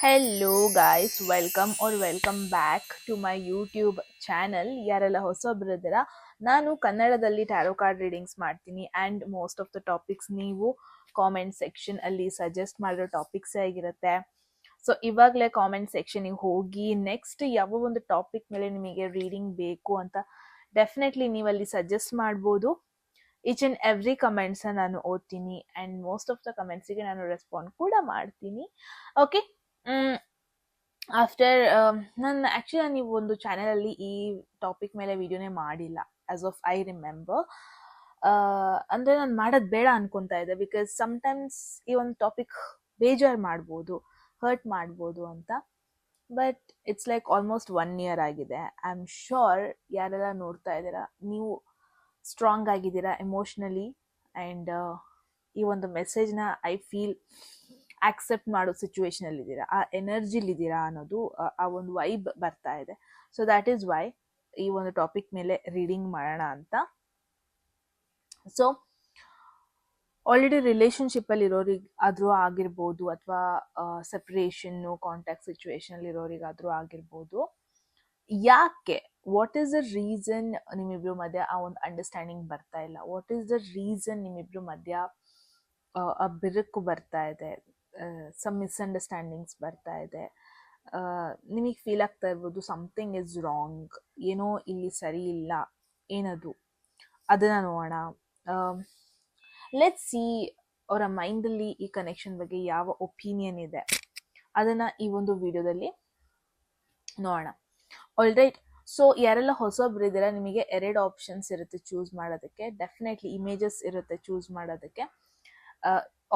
Hello guys, welcome back to my YouTube channel. ಯಾರೆಲ್ಲ ಹೊಸೊಬ್ರಿದ್ದೀರಾ, ನಾನು ಕನ್ನಡದಲ್ಲಿ ಟ್ಯಾರೋ ಕಾರ್ಡ್ ರೀಡಿಂಗ್ಸ್ ಮಾಡ್ತೀನಿ and most of the topics ನೀವು ಕಾಮೆಂಟ್ ಸೆಕ್ಷನ್ ಅಲ್ಲಿ ಸಜೆಸ್ಟ್ ಮಾಡಿರೋ ಟಾಪಿಕ್ಸೇ ಆಗಿರುತ್ತೆ. ಸೊ ಇವಾಗಲೇ ಕಾಮೆಂಟ್ ಸೆಕ್ಷನಿಗೆ ಹೋಗಿ ನೆಕ್ಸ್ಟ್ ಯಾವ ಒಂದು ಟಾಪಿಕ್ ಮೇಲೆ ನಿಮಗೆ ರೀಡಿಂಗ್ ಬೇಕು ಅಂತ ಡೆಫಿನೆಟ್ಲಿ ನೀವು ಅಲ್ಲಿ ಸಜೆಸ್ಟ್ ಮಾಡ್ಬೋದು. ಈಚ್ ಆ್ಯಂಡ್ ಎವ್ರಿ ಕಮೆಂಟ್ಸ್ ನಾನು ಓದ್ತೀನಿ ಆ್ಯಂಡ್ ಮೋಸ್ಟ್ ಆಫ್ ದ ಕಮೆಂಟ್ಸಿಗೆ ನಾನು ರೆಸ್ಪಾಂಡ್ ಕೂಡ ಮಾಡ್ತೀನಿ. ಓಕೆ, ಆಫ್ಟರ್ ನಾನು ಆ್ಯಕ್ಚುಲಿ ನೀವು ಒಂದು ಚಾನಲಲ್ಲಿ ಈ ಟಾಪಿಕ್ ಮೇಲೆ ವಿಡಿಯೋನೇ ಮಾಡಿಲ್ಲ ಆಸ್ ಆಫ್ ಐ ರಿಮೆಂಬರ್. ಅಂದರೆ ನಾನು ಮಾಡೋದು ಬೇಡ ಅನ್ಕೊತಾ ಇದ್ದೆ, ಬಿಕಾಸ್ ಸಮ್ಟೈಮ್ಸ್ ಈ ಒಂದು ಟಾಪಿಕ್ ಬೇಜಾರು ಮಾಡ್ಬೋದು, ಹರ್ಟ್ ಮಾಡ್ಬೋದು ಅಂತ. But it's like almost 1 year ಆಗಿದೆ. ಐ ಆಮ್ ಶ್ಯೂರ್ ಯಾರೆಲ್ಲ ನೋಡ್ತಾ ಇದ್ದೀರಾ ನೀವು ಸ್ಟ್ರಾಂಗ್ ಆಗಿದ್ದೀರಾ ಎಮೋಷ್ನಲಿ ಆ್ಯಂಡ್ ಈ ಒಂದು ಮೆಸೇಜ್ನ ಐ ಫೀಲ್ ಆಕ್ಸೆಪ್ಟ್ ಮಾಡೋ ಸಿಚುವೇಶನಲ್ಲಿ ಇದ್ದೀರಾ, ಆ ಎನರ್ಜಿಲಿದ್ದೀರಾ ಅನ್ನೋದು ಆ ಒಂದು ವೈಬ್ ಬರ್ತಾ ಇದೆ. ಸೊ ದ್ಯಾಟ್ ಈಸ್ ವೈ ಈ ಒಂದು ಟಾಪಿಕ್ ಮೇಲೆ ರೀಡಿಂಗ್ ಮಾಡೋಣ ಅಂತ. ಸೊ ಆಲ್ರೆಡಿ ರಿಲೇಷನ್ಶಿಪ್ಪಲ್ಲಿ ಇರೋರಿಗೆ ಆದರೂ ಆಗಿರ್ಬೋದು, ಅಥವಾ ಸೆಪ್ರೇಷನ್ನು ಕಾಂಟ್ಯಾಕ್ಟ್ ಸಿಚುವೇಶನಲ್ಲಿ ಇರೋರಿಗಾದರೂ ಆಗಿರ್ಬೋದು, ಯಾಕೆ, ವಾಟ್ ಈಸ್ ದ ರೀಸನ್ ನಿಮ್ಮಿಬ್ರು ಮಧ್ಯ ಆ ಒಂದು ಅಂಡರ್ಸ್ಟ್ಯಾಂಡಿಂಗ್ ಬರ್ತಾ ಇಲ್ಲ? ವಾಟ್ ಈಸ್ ದ ರೀಸನ್ ನಿಮ್ಮಿಬ್ರು ಮಧ್ಯ ಆ ಬಿರುಕು ಬರ್ತಾ ಇದೆ? ಸಮ್ ಮಿಸ್ಅಂಡರ್ಸ್ಟ್ಯಾಂಡಿಂಗ್ಸ್ ಬರ್ತಾ ಇದೆ. ನಿಮಗೆ ಫೀಲ್ ಆಗ್ತಾ ಇರ್ಬೋದು ಸಮಥಿಂಗ್ ಇಸ್ ರಾಂಗ್, ಏನೋ ಇಲ್ಲಿ ಸರಿ ಇಲ್ಲ, ಏನದು ಅದನ್ನು ನೋಡೋಣ. ಲೆಟ್ಸ್ ಸಿ ಅವರ ಮೈಂಡಲ್ಲಿ ಈ ಕನೆಕ್ಷನ್ ಬಗ್ಗೆ ಯಾವ ಒಪಿನಿಯನ್ ಇದೆ ಅದನ್ನು ಈ ಒಂದು ವಿಡಿಯೋದಲ್ಲಿ ನೋಡೋಣ. ಆಲ್ರೈಟ್, ಸೊ ಯಾರೆಲ್ಲ ಹೊಸೊಬ್ರಿದ್ದೀರಾ, ನಿಮಗೆ 2 ಆಪ್ಷನ್ಸ್ ಇರುತ್ತೆ ಚೂಸ್ ಮಾಡೋದಕ್ಕೆ. ಡೆಫಿನೆಟ್ಲಿ ಇಮೇಜಸ್ ಇರುತ್ತೆ ಚೂಸ್ ಮಾಡೋದಕ್ಕೆ.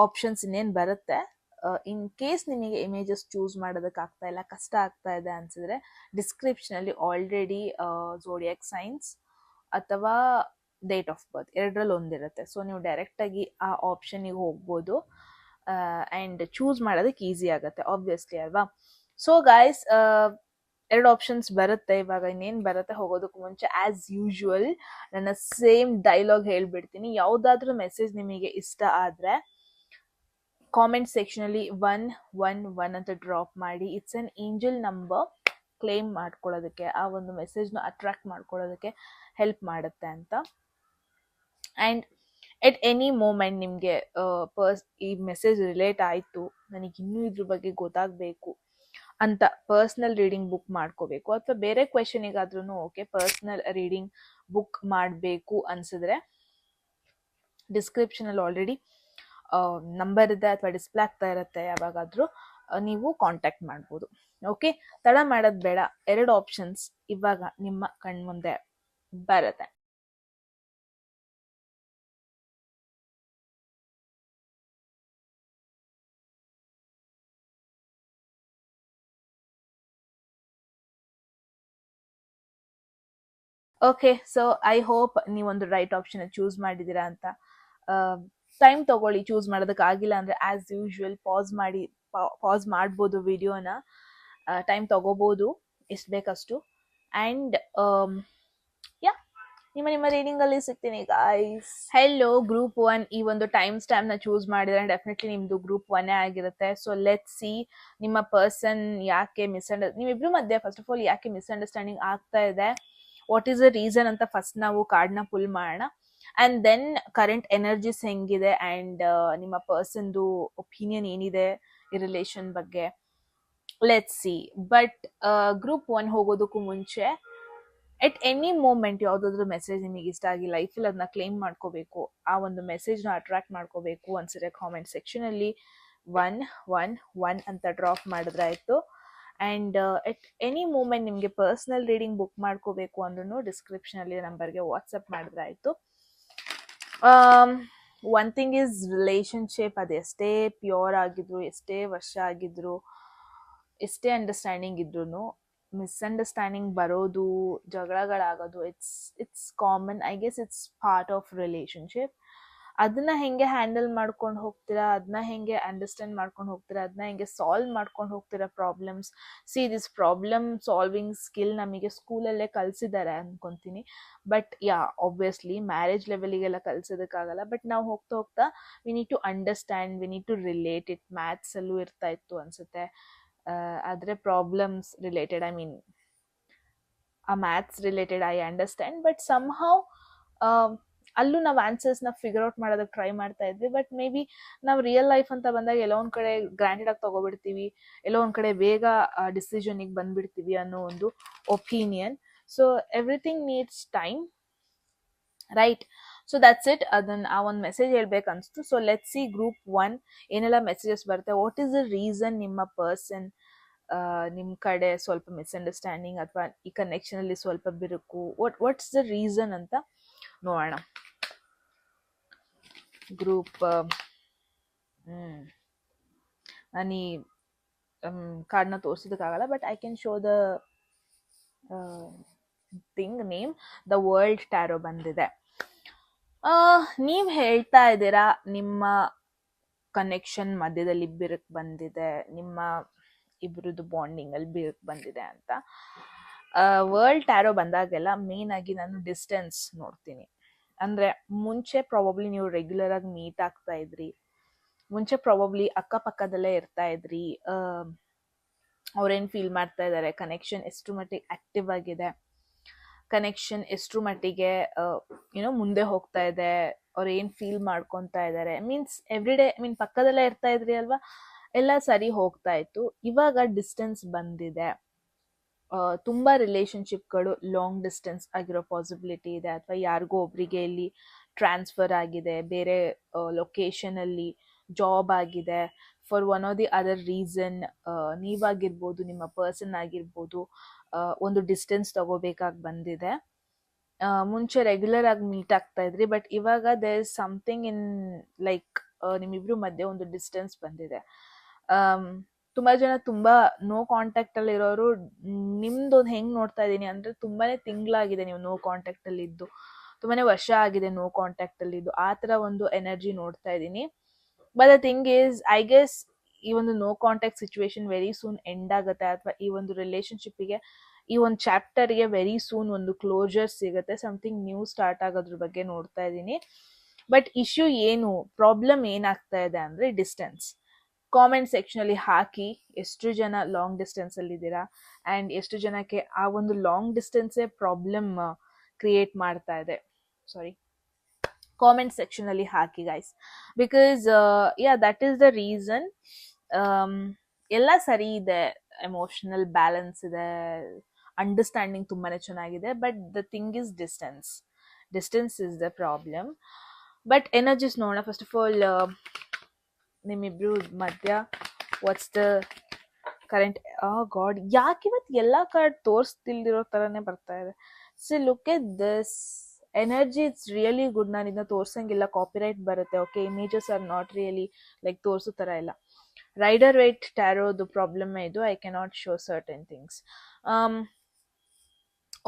ಆಪ್ಷನ್ಸ್ ಇನ್ನೇನು ಬರುತ್ತೆ. ಇನ್ ಕೇಸ್ ನಿಮಗೆ ಇಮೇಜಸ್ ಚೂಸ್ ಮಾಡೋದಕ್ಕೆ ಆಗ್ತಾ ಇಲ್ಲ, ಕಷ್ಟ ಆಗ್ತಾ ಇದೆ ಅನ್ಸಿದ್ರೆ ಡಿಸ್ಕ್ರಿಪ್ಷನಲ್ಲಿ ಆಲ್ರೆಡಿ ಝೋಡಿಯಾಕ್ ಸೈನ್ಸ್ ಅಥವಾ ಡೇಟ್ ಆಫ್ ಬರ್ತ್ ಎರಡರಲ್ಲಿ ಒಂದಿರುತ್ತೆ. ಸೊ ನೀವು ಡೈರೆಕ್ಟಾಗಿ ಆ ಆಪ್ಷನಿಗೆ ಹೋಗ್ಬೋದು ಆ್ಯಂಡ್ ಚೂಸ್ ಮಾಡೋದಕ್ಕೆ ಈಸಿ ಆಗುತ್ತೆ, ಆಬ್ವಿಯಸ್ಲಿ ಅಲ್ವಾ. ಸೊ ಗಾಯ್ಸ್, 2 ಆಪ್ಷನ್ಸ್ ಬರುತ್ತೆ. ಇವಾಗ ಇನ್ನೇನು ಬರುತ್ತೆ ಹೋಗೋದಕ್ಕೆ ಮುಂಚೆ ಆ್ಯಸ್ ಯೂಶುವಲ್ ನನ್ನ ಸೇಮ್ ಡೈಲಾಗ್ ಹೇಳ್ಬಿಡ್ತೀನಿ. ಯಾವುದಾದ್ರೂ ಮೆಸೇಜ್ ನಿಮಗೆ ಇಷ್ಟ ಆದರೆ ಕಾಮೆಂಟ್ ಸೆಕ್ಷನಲ್ಲಿ 111 ಅಂತ ಡ್ರಾಪ್ ಮಾಡಿ. It's an angel number, claim ಮಾಡ್ಕೊಳ್ಳೋದಕ್ಕೆ, ಆ ಒಂದು ಮೆಸೇಜ್ನ ಅಟ್ರಾಕ್ಟ್ ಮಾಡ್ಕೊಳ್ಳೋದಕ್ಕೆ ಹೆಲ್ಪ್ ಮಾಡುತ್ತೆ ಅಂತ. ಆ್ಯಂಡ್ ಎಟ್ ಎನಿ ಮೂಮೆಂಟ್ ನಿಮಗೆ ಈ ಮೆಸೇಜ್ ರಿಲೇಟ್ ಆಯಿತು, ನನಗೆ ಇನ್ನೂ ಇದ್ರ ಬಗ್ಗೆ ಗೊತ್ತಾಗಬೇಕು ಅಂತ ಪರ್ಸ್ನಲ್ ರೀಡಿಂಗ್ ಬುಕ್ ಮಾಡ್ಕೋಬೇಕು, ಅಥವಾ ಬೇರೆ ಕ್ವೆಶನಿಗಾದ್ರೂ ಓಕೆ, ಪರ್ಸ್ನಲ್ ರೀಡಿಂಗ್ ಬುಕ್ ಮಾಡಬೇಕು ಅನ್ಸಿದ್ರೆ ಡಿಸ್ಕ್ರಿಪ್ಷನಲ್ಲಿ ಆಲ್ರೆಡಿ ನಂಬರ್ ಇದೆ ಅಥವಾ ಡಿಸ್ಪ್ಲೇ ಆಗ್ತಾ ಇರುತ್ತೆ, ಯಾವಾಗಾದರೂ ನೀವು ಕಾಂಟ್ಯಾಕ್ಟ್ ಮಾಡ್ಬೋದು. ಓಕೆ, ತಡ ಮಾಡೋದು ಬೇಡ. 2 ಆಪ್ಷನ್ಸ್ ಇವಾಗ ನಿಮ್ಮ ಕಣ್ಮುಂದೆ ಬರುತ್ತೆ. ಓಕೆ, ಸೊ ಐ ಹೋಪ್ ನೀವೊಂದು ರೈಟ್ ಆಪ್ಷನ್ ಚೂಸ್ ಮಾಡಿದ್ದೀರಾ ಅಂತ. ಟೈಮ್ ತಗೊಳ್ಳಿ, ಚೂಸ್ ಮಾಡೋದಕ್ಕೆ ಆಗಿಲ್ಲ ಅಂದರೆ ಆ್ಯಸ್ ಯೂಶುವಲ್ ಪಾಸ್ ಮಾಡ್ಬೋದು ವಿಡಿಯೋನ, ಟೈಮ್ ತಗೋಬೋದು ಎಷ್ಟು ಬೇಕಷ್ಟು. ಆ್ಯಂಡ್ ಯಾ, ನಿಮ್ಮ ರೀಡಿಂಗಲ್ಲಿ ಸಿಗ್ತೀನಿ ಗಾಯ್ಸ್. ಹೆಲೋ ಗ್ರೂಪ್ 1, ಈ ಒಂದು ಟೈಮ್ ಸ್ಟ್ಯಾಂಪ್ನ ಚೂಸ್ ಮಾಡಿದ್ರೆ ಡೆಫಿನೆಟ್ಲಿ ನಿಮ್ಮದು ಗ್ರೂಪ್ 1 ಆಗಿರುತ್ತೆ. ಸೊ ಲೆಟ್ಸ್ ಸಿ ನಿಮ್ಮ ಪರ್ಸನ್ ಯಾಕೆ ನಿಮ್ಮಿಬ್ರು ಮಧ್ಯೆ ಫಸ್ಟ್ ಆಫ್ ಆಲ್ ಯಾಕೆ ಮಿಸ್ಅಂಡರ್ಸ್ಟ್ಯಾಂಡಿಂಗ್ ಆಗ್ತಾ ಇದೆ, ವಾಟ್ ಈಸ್ ದ ರೀಸನ್ ಅಂತ ಫಸ್ಟ್ ನಾವು ಕಾರ್ಡ್ನ ಪುಲ್ ಮಾಡೋಣ. ಆ್ಯಂಡ್ ದೆನ್ ಕರೆಂಟ್ ಎನರ್ಜೀಸ್ ಹೆಂಗಿದೆ ಆ್ಯಂಡ್ ನಿಮ್ಮ ಪರ್ಸನ್ದು ಒಪಿನಿಯನ್ ಏನಿದೆ ಈ ರಿಲೇಷನ್ ಬಗ್ಗೆ, ಲೆಟ್ಸ್ ಸಿ. ಬಟ್ ಗ್ರೂಪ್ 1 ಹೋಗೋದಕ್ಕೂ ಮುಂಚೆ ಎಟ್ ಎನಿ ಮೂಮೆಂಟ್ ಯಾವುದಾದ್ರೂ ಮೆಸೇಜ್ ನಿಮಗೆ ಇಷ್ಟ ಆಗಿ ಲೈಫಲ್ಲಿ ಅದನ್ನ ಕ್ಲೇಮ್ ಮಾಡ್ಕೋಬೇಕು, ಆ ಒಂದು ಮೆಸೇಜ್ನ ಅಟ್ರಾಕ್ಟ್ ಮಾಡ್ಕೋಬೇಕು ಅನ್ಸಿದ್ರೆ ಕಾಮೆಂಟ್ ಸೆಕ್ಷನಲ್ಲಿ 111 ಅಂತ ಡ್ರಾಪ್ ಮಾಡಿದ್ರೆ ಆಯಿತು. ಆ್ಯಂಡ್ ಎಟ್ ಎನಿ ಮೂಮೆಂಟ್ ನಿಮಗೆ ಪರ್ಸ್ನಲ್ ರೀಡಿಂಗ್ ಬುಕ್ ಮಾಡ್ಕೋಬೇಕು ಅಂದ್ರೂ ಡಿಸ್ಕ್ರಿಪ್ಷನಲ್ಲಿ ನಂಬರ್ಗೆ ವಾಟ್ಸಪ್ ಮಾಡಿದ್ರೆ ಆಯಿತು. ಒನ್ ಥಿಂಗ್ ಈಸ್ ರಿಲೇಷನ್ಶಿಪ್, ಅದು ಎಷ್ಟೇ ಪ್ಯೂರ್ ಆಗಿದ್ರು, ಎಷ್ಟೇ ವರ್ಷ ಆಗಿದ್ರು, ಎಷ್ಟೇ ಅಂಡರ್ಸ್ಟ್ಯಾಂಡಿಂಗ್ ಇದ್ರೂ ಮಿಸ್ಅಂಡರ್ಸ್ಟ್ಯಾಂಡಿಂಗ್ ಬರೋದು, ಜಗಳಗಳಾಗೋದು, it's common. I guess it's part of relationship. ಅದನ್ನ ಹೆಂಗೆ ಹ್ಯಾಂಡಲ್ ಮಾಡ್ಕೊಂಡು ಹೋಗ್ತೀರಾ, ಅದನ್ನ ಹೆಂಗೆ ಅಂಡರ್ಸ್ಟ್ಯಾಂಡ್ ಮಾಡ್ಕೊಂಡು ಹೋಗ್ತೀರಾ, ಅದನ್ನ ಹೆಂಗೆ ಸಾಲ್ವ್ ಮಾಡ್ಕೊಂಡು ಹೋಗ್ತೀರಾ problems. See this problem solving skill ನಮಗೆ ಸ್ಕೂಲಲ್ಲೇ ಕಲಿಸಿದ್ದಾರೆ ಅನ್ಕೊತೀನಿ. ಬಟ್ ಯಾ, ಆಬ್ವಿಯಸ್ಲಿ ಮ್ಯಾರೇಜ್ ಲೆವೆಲಿಗೆಲ್ಲ ಕಲಿಸೋದಕ್ಕಾಗಲ್ಲ. ಬಟ್ ನಾವು ಹೋಗ್ತಾ ಹೋಗ್ತಾ we need to understand, we need to relate it. ಮ್ಯಾಥ್ಸಲ್ಲೂ ಇರ್ತಾ ಇತ್ತು ಅನ್ಸುತ್ತೆ, ಆದರೆ ಪ್ರಾಬ್ಲಮ್ಸ್ ರಿಲೇಟೆಡ್, ಐ ಮೀನ್ ಆ maths related I understand, but somehow ಅಲ್ಲೂ ನಾವು ಆನ್ಸರ್ಸ್ನ ಫಿಗರ್ ಔಟ್ ಮಾಡೋದಕ್ಕೆ ಟ್ರೈ ಮಾಡ್ತಾ ಇದ್ವಿ. ಬಟ್ ಮೇ ಬಿ ನಾವು ರಿಯಲ್ ಲೈಫ್ ಅಂತ ಬಂದಾಗ ಎಲ್ಲೋ ಒಂದು ಕಡೆ ಗ್ರಾಂಟೆಡ್ ಆಗಿ ತಗೋಬಿಡ್ತೀವಿ, ಎಲ್ಲೋ ಒಂದು ಕಡೆ ಬೇಗ ಡಿಸಿಷನಿಗೆ ಬಂದ್ಬಿಡ್ತೀವಿ ಅನ್ನೋ ಒಂದು opinion. So everything needs time, right? So that's it. ಅದನ್ನ ಆ ಒಂದು ಮೆಸೇಜ್ ಹೇಳ್ಬೇಕು ಅನಿಸ್ತು. ಸೊ ಲೆಟ್ ಸಿ ಗ್ರೂಪ್ 1 ಏನೆಲ್ಲ ಮೆಸೇಜಸ್ ಬರುತ್ತೆ. ವಾಟ್ ಈಸ್ ದ ರೀಸನ್ ನಿಮ್ಮ ಪರ್ಸನ್ ನಿಮ್ಮ ಕಡೆ ಸ್ವಲ್ಪ ಮಿಸ್ಅಂಡರ್ಸ್ಟ್ಯಾಂಡಿಂಗ್ ಅಥವಾ ಈ ಕನೆಕ್ಷನ್ ಅಲ್ಲಿ ಸ್ವಲ್ಪ ಬಿರುಕು, ವಾಟ್ಸ್ ದ ರೀಸನ್ ಅಂತ ನೋಡೋಣ. ಗ್ರೂಪ್ ನಾನು ಈ ಕಾರ್ಡ್ನ ತೋರಿಸೋದಕ್ಕಾಗಲ್ಲ, but I can show the thing name. The world tarot ಬಂದಿದೆ. ನೀವು ಹೇಳ್ತಾ ಇದ್ದೀರಾ ನಿಮ್ಮ ಕನೆಕ್ಷನ್ ಮಧ್ಯದಲ್ಲಿ ಬಿರುಕು ಬಂದಿದೆ, ನಿಮ್ಮ ಇಬ್ರದ್ದು ಬಾಂಡಿಂಗ್ ಅಲ್ಲಿ ಬಿರುಕು ಬಂದಿದೆ ಅಂತ. ವರ್ಲ್ಡ್ ಟ್ಯಾರೋ ಬಂದಾಗೆಲ್ಲ ಮೇನ್ ಆಗಿ ನಾನು ಡಿಸ್ಟೆನ್ಸ್ ನೋಡ್ತೀನಿ. ಅಂದ್ರೆ ಮುಂಚೆ ಪ್ರಾಬಬ್ಲಿ ನೀವು ರೆಗ್ಯುಲರ್ ಆಗಿ ಮೀಟ್ ಆಗ್ತಾ ಇದ್ರಿ, ಮುಂಚೆ ಪ್ರಾಬಬ್ಲಿ ಅಕ್ಕಪಕ್ಕದಲ್ಲೇ ಇರ್ತಾ ಇದ್ರಿ, ಅವ್ರೇನ್ ಫೀಲ್ ಮಾಡ್ತಾ ಇದ್ದಾರೆ, ಕನೆಕ್ಷನ್ ಎಷ್ಟು ಮಟ್ಟಿಗೆ ಆಕ್ಟಿವ್ ಆಗಿದೆ, ಕನೆಕ್ಷನ್ ಎಷ್ಟು ಮಟ್ಟಿಗೆ ಏನೋ ಮುಂದೆ ಹೋಗ್ತಾ ಇದೆ, ಅವ್ರು ಏನ್ ಫೀಲ್ ಮಾಡ್ಕೊತಾ ಇದ್ದಾರೆ, ಮೀನ್ಸ್ ಎವ್ರಿ ಡೇ ಮೀನ್ ಪಕ್ಕದಲ್ಲೇ ಇರ್ತಾ ಇದ್ರಿ ಅಲ್ವಾ, ಎಲ್ಲ ಸರಿ ಹೋಗ್ತಾ ಇತ್ತು. ಇವಾಗ ಡಿಸ್ಟೆನ್ಸ್ ಬಂದಿದೆ. ತುಂಬಾ ರಿಲೇಶನ್ಶಿಪ್ಗಳು ಲಾಂಗ್ ಡಿಸ್ಟೆನ್ಸ್ ಆಗಿರೋ ಪಾಸಿಬಿಲಿಟಿ ಇದೆ, ಅಥವಾ ಯಾರಿಗೋ ಒಬ್ರಿಗೆ ಇಲ್ಲಿ ಟ್ರಾನ್ಸ್ಫರ್ ಆಗಿದೆ, ಬೇರೆ ಲೊಕೇಶನ್ ಅಲ್ಲಿ ಜಾಬ್ ಆಗಿದೆ, for one or the other reason ನೀವಾಗಿರ್ಬೋದು, ನಿಮ್ಮ ಪರ್ಸನ್ ಆಗಿರ್ಬೋದು, ಒಂದು ಡಿಸ್ಟೆನ್ಸ್ ತಗೋಬೇಕಾಗಿ ಬಂದಿದೆ. ಮುಂಚೆ ರೆಗ್ಯುಲರ್ ಆಗಿ ಮೀಟ್ ಆಗ್ತಾ ಇದ್ರಿ, ಬಟ್ ಇವಾಗ there is something in like ನಿಮ್ಮಿಬ್ರು ಮಧ್ಯೆ ಒಂದು ಡಿಸ್ಟೆನ್ಸ್ ಬಂದಿದೆ. ತುಂಬಾ ಜನ ತುಂಬಾ ನೋ ಕಾಂಟ್ಯಾಕ್ಟ್ ಅಲ್ಲಿ ಇರೋರು ನಿಮ್ದು ಹೆಂಗ್ ನೋಡ್ತಾ ಇದೀನಿ ಅಂದ್ರೆ, ತುಂಬಾನೇ ತಿಂಗಳಾಗಿದೆ ನೀವು ನೋ ಕಾಂಟ್ಯಾಕ್ಟ್ ಅಲ್ಲಿ ಇದ್ದು, ತುಂಬಾನೇ ವರ್ಷ ಆಗಿದೆ ನೋ ಕಾಂಟ್ಯಾಕ್ಟ್ ಅಲ್ಲಿ ಇದ್ದು, ಆ ತರ ಒಂದು ಎನರ್ಜಿ ನೋಡ್ತಾ ಇದೀನಿ. But the thing is, I guess ಈ ಒಂದು no contact situation very soon end ಆಗುತ್ತೆ, ಅಥವಾ ಈ ಒಂದು ರಿಲೇಶನ್ಶಿಪ್ಗೆ, ಈ ಒಂದು ಚಾಪ್ಟರ್ಗೆ ವೆರಿ ಸೂನ್ ಒಂದು ಕ್ಲೋಜರ್ ಸಿಗುತ್ತೆ, ಸಮಥಿಂಗ್ ನ್ಯೂ ಸ್ಟಾರ್ಟ್ ಆಗೋದ್ರ ಬಗ್ಗೆ ನೋಡ್ತಾ ಇದ್ದೀನಿ. ಬಟ್ ಇಶ್ಯೂ ಏನು, ಪ್ರಾಬ್ಲಮ್ ಏನಾಗ್ತಾ ಇದೆ ಅಂದ್ರೆ ಡಿಸ್ಟೆನ್ಸ್. ಕಾಮೆಂಟ್ ಸೆಕ್ಷನ್ ಅಲ್ಲಿ ಹಾಕಿ ಎಷ್ಟು ಜನ ಲಾಂಗ್ ಡಿಸ್ಟೆನ್ಸ್ ಅಲ್ಲಿ ಇದ್ದೀರಾ, ಅಂಡ್ ಎಷ್ಟು ಜನಕ್ಕೆ ಆ ಒಂದು ಲಾಂಗ್ ಡಿಸ್ಟೆನ್ಸೇ ಪ್ರಾಬ್ಲಮ್ ಕ್ರಿಯೇಟ್ ಮಾಡ್ತಾ ಇದೆ. ಸಾರಿ, ಕಾಮೆಂಟ್ ಸೆಕ್ಷನ್ ಅಲ್ಲಿ ಹಾಕಿ guys, because yeah that is the reason. ಎಲ್ಲ ಸರಿ ಇದೆ, ಎಮೋಷನಲ್ ಬ್ಯಾಲೆನ್ಸ್ ಇದೆ, ಅಂಡರ್ಸ್ಟ್ಯಾಂಡಿಂಗ್ ತುಂಬಾನೇ ಚೆನ್ನಾಗಿದೆ, but the thing is distance is the problem. But energies ನೋಡೋಣ. ಫಸ್ಟ್ ಆಫ್ ಆಲ್, ನಿಮ್ಮಿಬ್ರು ಮಧ್ಯ ವಾಟ್ಸ್ ದ ಕರೆಂಟ್, ಗಾಡ್, ಯಾಕೆ ಇವತ್ತು ಎಲ್ಲಾ ಕಾರ್ಡ್ ತೋರಿಸ್ತಿಲ್ದಿರೋ ತರನೇ ಬರ್ತಾ ಇದೆ. See look at this energy, it's really good. ನಾನು ಇದನ್ನ ತೋರ್ಸಂಗಿಲ್ಲ, ಕಾಪಿರೈಟ್ ಬರುತ್ತೆ. Okay, images are not really like ತೋರಿಸೋ ತರ ಇಲ್ಲ. ರೈಡರ್ ವೇಟ್ ಟ್ಯಾರೋದು ಪ್ರಾಬ್ಲಮ್ ಇದು, I cannot show certain things.